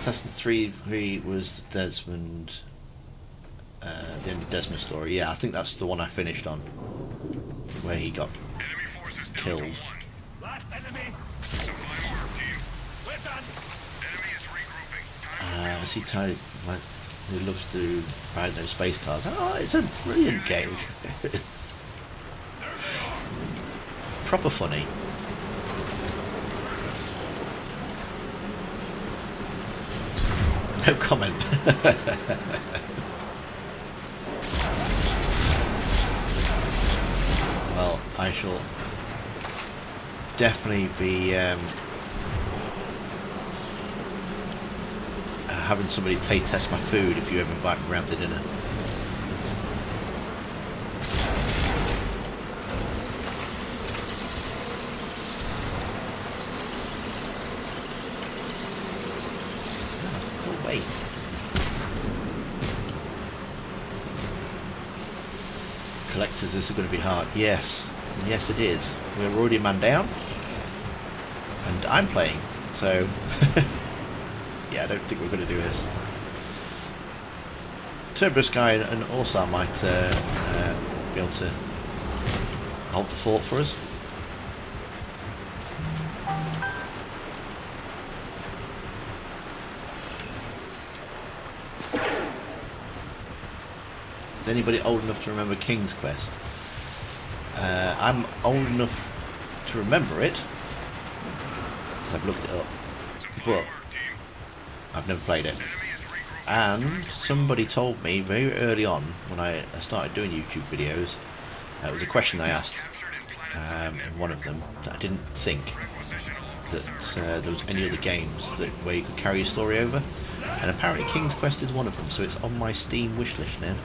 Assassin's 3 was the Desmond, the end of Desmond's story. Yeah, I think that's the one I finished on, where he got Enemy forces down killed. to 1. Last enemy. Supply work, team. We're done. Enemy is regrouping. Time I see Ty, like, who loves to ride those space cars. Oh, it's a brilliant game. Proper funny. No comment. Well, I shall definitely be having somebody taste test my food if you ever invite me round to dinner. Oh, wait. Collectors, this is going to be hard. Yes, yes it is. We're already a man down, and I'm playing, so yeah, I don't think we're going to do this. Turbo Sky and Orsar might be able to hold the fort for us. Is anybody old enough to remember King's Quest? I'm old enough to remember it, because I've looked it up, but I've never played it. And somebody told me very early on, when I started doing YouTube videos, it was a question I asked in one of them, that I didn't think that there was any other games that where you could carry your story over, and apparently King's Quest is one of them, so it's on my Steam wishlist now.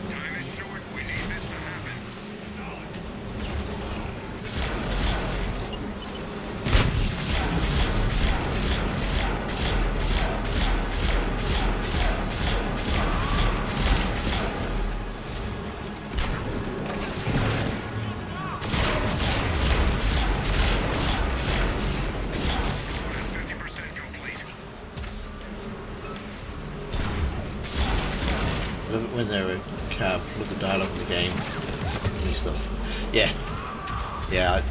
Time is short. We need this to happen. When they're a cab, with the dialogue in the game, new stuff. Yeah, yeah.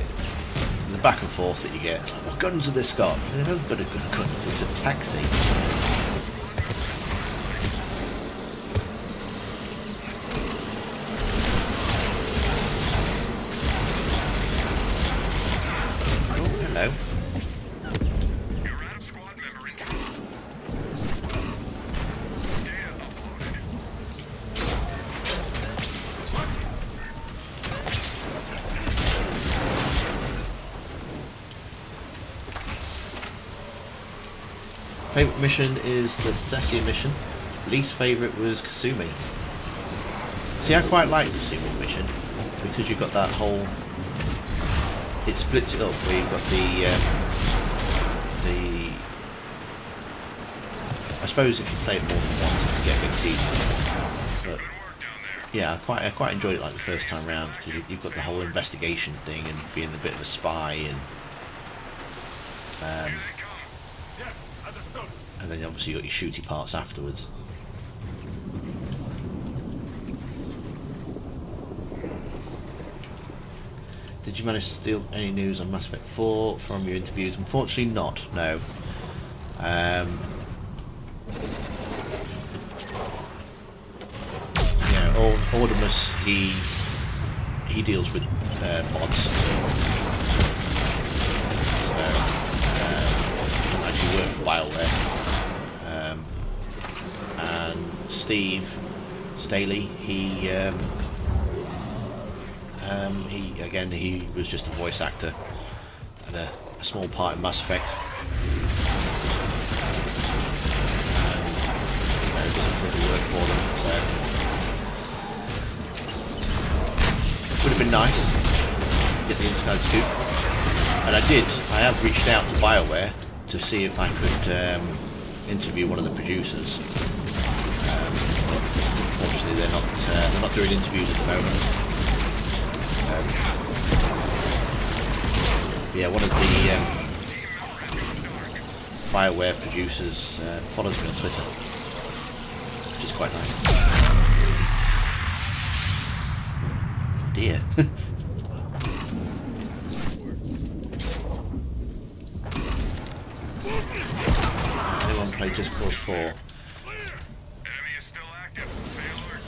The back and forth that you get. Like, what guns have this got? It hasn't got a good gun. It's a taxi. Oh, hello. You're out of squad member info. Data uploaded. Favourite mission is the Thessia mission. Least favourite was Kasumi. See, I quite like the Kasumi mission because you've got that whole. It splits it up where you've got the. I suppose if you play it more than once, it can get a bit tedious. But yeah, I quite enjoyed it like the first time round because you've got the whole investigation thing and being a bit of a spy and. Yes, understood. And then obviously you got your shooty parts afterwards. Did you manage to steal any news on Mass Effect 4 from your interviews? Unfortunately not, no. Yeah, Ordemus, he deals with mods. So, doesn't actually work for BioWare. And Steve Staley, he was just a voice actor and a small part in Mass Effect. It doesn't really work for them, so would have been nice to get the inside scoop. And I have reached out to BioWare to see if I could interview one of the producers. Unfortunately, they're not doing interviews at the moment. Yeah, one of the BioWare producers follows me on Twitter, which is quite nice. Dear. Anyone play Just Cause 4? Enemy is still active. Stay alert.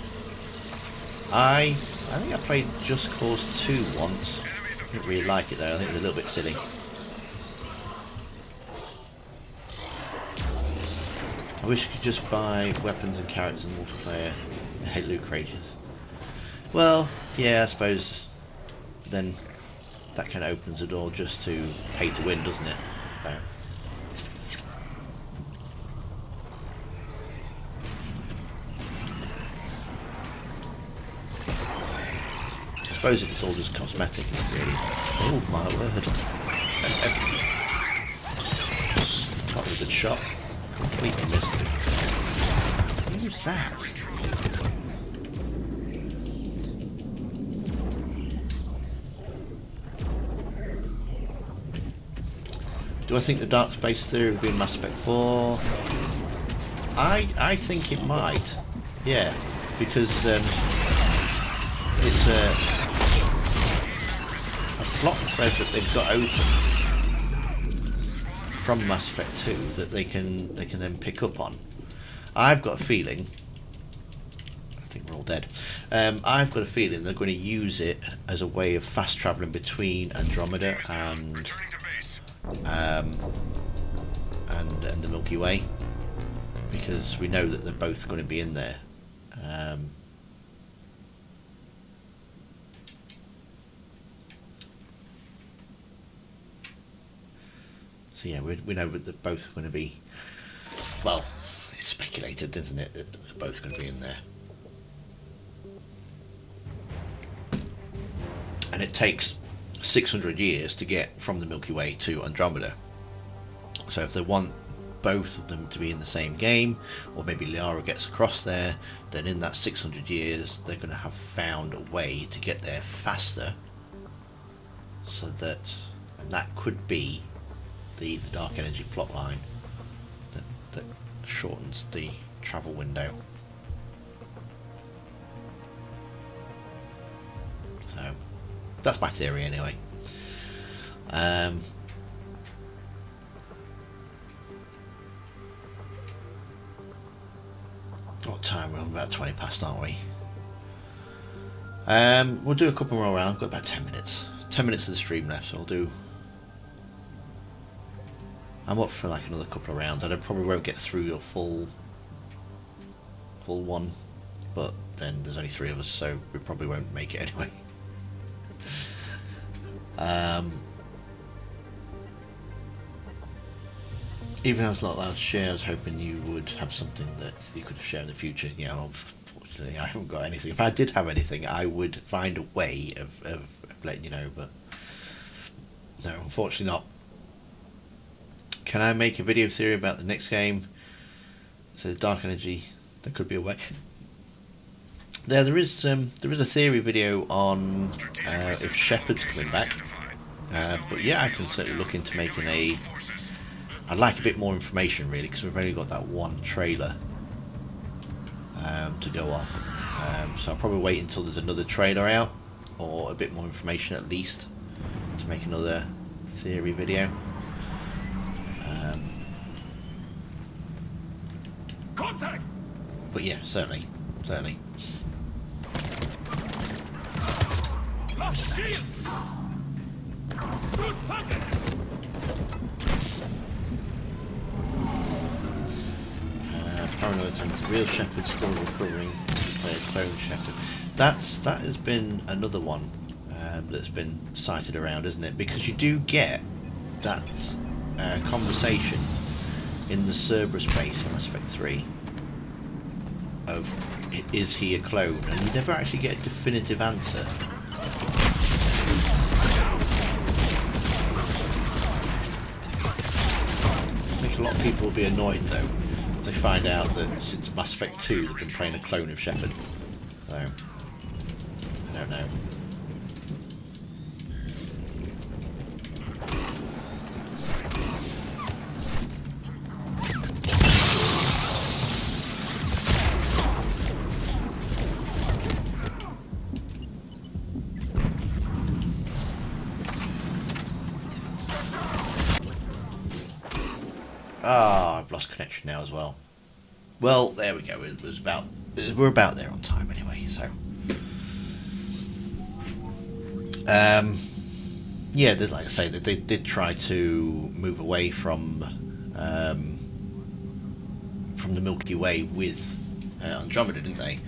I think I played Just Cause 2 once. I didn't really like it though. I think it was a little bit silly. I wish you could just buy weapons and characters in multiplayer. I hate loot crates. Well, yeah, I suppose then that kind of opens the door just to pay to win, doesn't it? So. I suppose it's all just cosmetic, really. Oh my word. That was a good shot. Completely missed it. What was that? Do I think the Dark Space theory would be in Mass Effect 4? I think it might. Yeah, because it's a plot thread that they've got open from Mass Effect 2 that they can then pick up on. I've got a feeling. I think we're all dead. I've got a feeling they're going to use it as a way of fast travelling between Andromeda and the Milky Way, because we know that they're both going to be in there. So yeah, we know that they're both going to be. Well, it's speculated, isn't it, that they're both going to be in there. And it takes 600 years to get from the Milky Way to Andromeda. So if they want both of them to be in the same game, or maybe Liara gets across there, then in that 600 years they're going to have found a way to get there faster, so that, and that could be the dark energy plot line that shortens the travel window. So that's my theory anyway. What time? We're on about 20 past, aren't we? We'll do a couple more rounds. I've got about 10 minutes. 10 minutes of the stream left, so I'll do. I'm up for like another couple of rounds. I probably won't get through a full one, but then there's only 3 of us, so we probably won't make it anyway. Even though I was not allowed to share, I was hoping you would have something that you could share in the future. You know, unfortunately, I haven't got anything. If I did have anything, I would find a way of letting you know, but no, unfortunately not. Can I make a video theory about the next game? So the Dark Energy, there could be a way. There is a theory video on if Shepard's coming back, but yeah, I can certainly look into making a. I'd like a bit more information really, because we've only got that one trailer to go off. So I'll probably wait until there's another trailer out, or a bit more information at least, to make another theory video. Contact! But yeah, certainly. Lost shield! Good pocket! Paranoid attempts. The real Shepard still recovering. Play a clone Shepard. That has been another one that's been cited around, isn't it? Because you do get that conversation in the Cerberus base in Mass Effect 3 of is he a clone, and you never actually get a definitive answer. think a lot of people will be annoyed though if they find out that since Mass Effect 2 they've been playing a clone of Shepard. So, I don't know. Ah, I've lost connection now as well. Well, there we go. We're about there on time anyway. So, yeah, like I say, they did try to move away from the Milky Way with Andromeda, didn't they?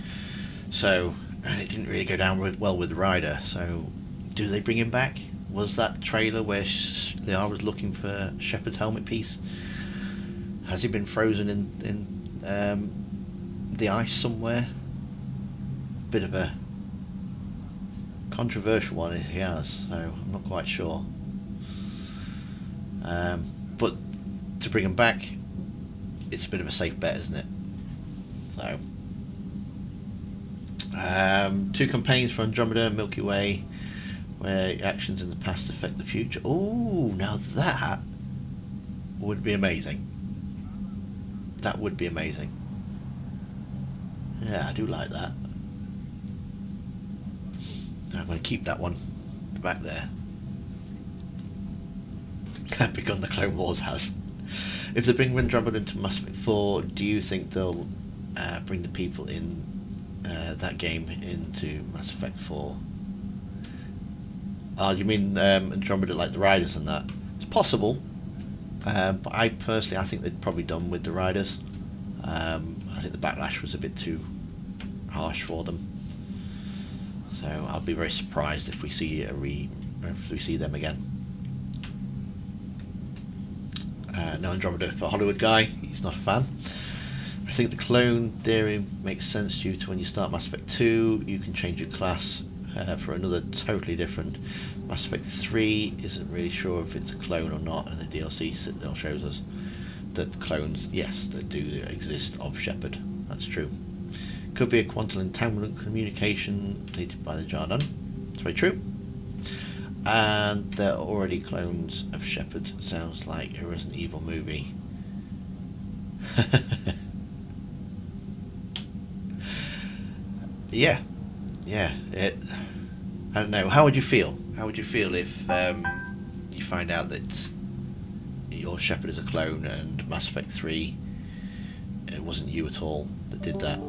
So, and it didn't really go down well with Ryder. So, do they bring him back? Was that trailer where Liara was looking for Shepard's helmet piece? Has he been frozen in the ice somewhere? Bit of a controversial one if he has, so I'm not quite sure. But to bring him back, it's a bit of a safe bet, isn't it? So, 2 campaigns for Andromeda and Milky Way, where actions in the past affect the future. Oh, now that would be amazing. That would be amazing. Yeah, I do like that. I'm going to keep that one back there. Begun the Clone Wars has. If they bring Andromeda into Mass Effect 4, do you think they'll bring the people in that game into Mass Effect 4? Oh, you mean Andromeda like the Riders and that? It's possible. But I think they'd probably done with the Riders. I think the backlash was a bit too harsh for them. So I'll be very surprised if we see them again. No Andromeda for Hollywood guy. He's not a fan. I think the clone theory makes sense due to when you start Mass Effect 2, you can change your class for another totally different. Mass Effect 3 isn't really sure if it's a clone or not, and the DLC still shows us that clones, yes, they do exist of Shepard. That's true. Could be a quantum entanglement communication deleted by the Jardan. That's very true. And they're already clones of Shepard. Sounds like a Resident Evil movie. Yeah. I don't know. How would you feel? How would you feel if you find out that your Shepard is a clone and Mass Effect 3, it wasn't you at all that did that?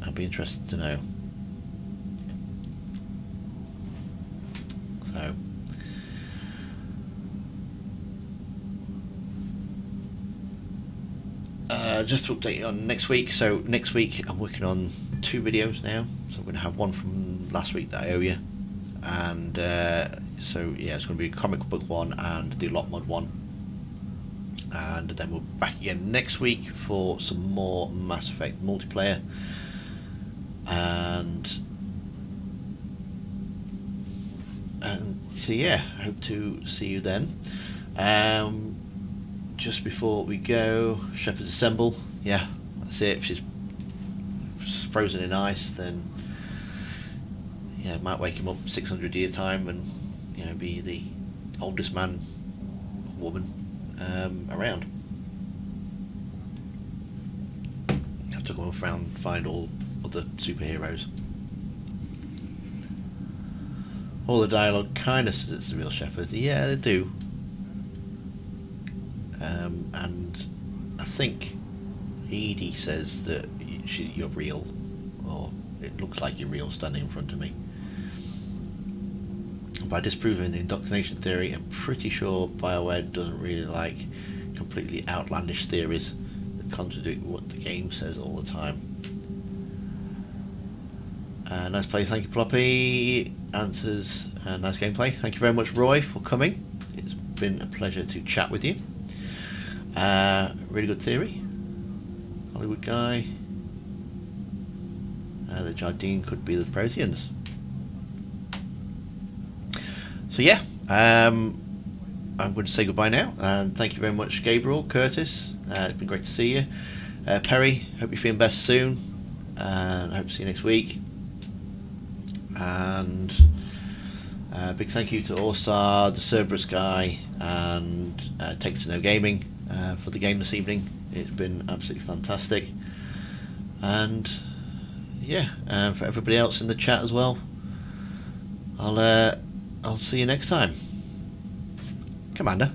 I'd be interested to know. So, just to update you on next week. So next week I'm working on 2 videos now. So I'm going to have one from last week that I owe you, and so yeah, it's going to be a comic book one and the Lot Mod one, and then we're back again next week for some more Mass Effect multiplayer. And so yeah, hope to see you then. Just before we go, Shepard's Assemble. Yeah, that's it. If she's frozen in ice, then yeah, it might wake him up 600 year time and be the oldest man, woman around. Have to go around and find all other superheroes. All the dialogue kind of says it's the real Shepard. Yeah, they do. And I think Edie says that you're real, or it looks like you're real standing in front of me. By disproving the indoctrination theory, I'm pretty sure BioWare doesn't really like completely outlandish theories that contradict what the game says all the time. Nice play, thank you Ploppy. Answers and nice gameplay. Thank you very much Roy for coming. It's been a pleasure to chat with you. Really good theory. Hollywood guy. The Jardine could be the Proteans. So yeah, I'm going to say goodbye now, and thank you very much, Gabriel, Curtis. It's been great to see you. Perry, hope you're feeling better soon, and I hope to see you next week. And big thank you to Orsar, the Cerberus guy, and Takes to Know Gaming for the game this evening. It's been absolutely fantastic. And yeah, and for everybody else in the chat as well, I'll see you next time. Commander.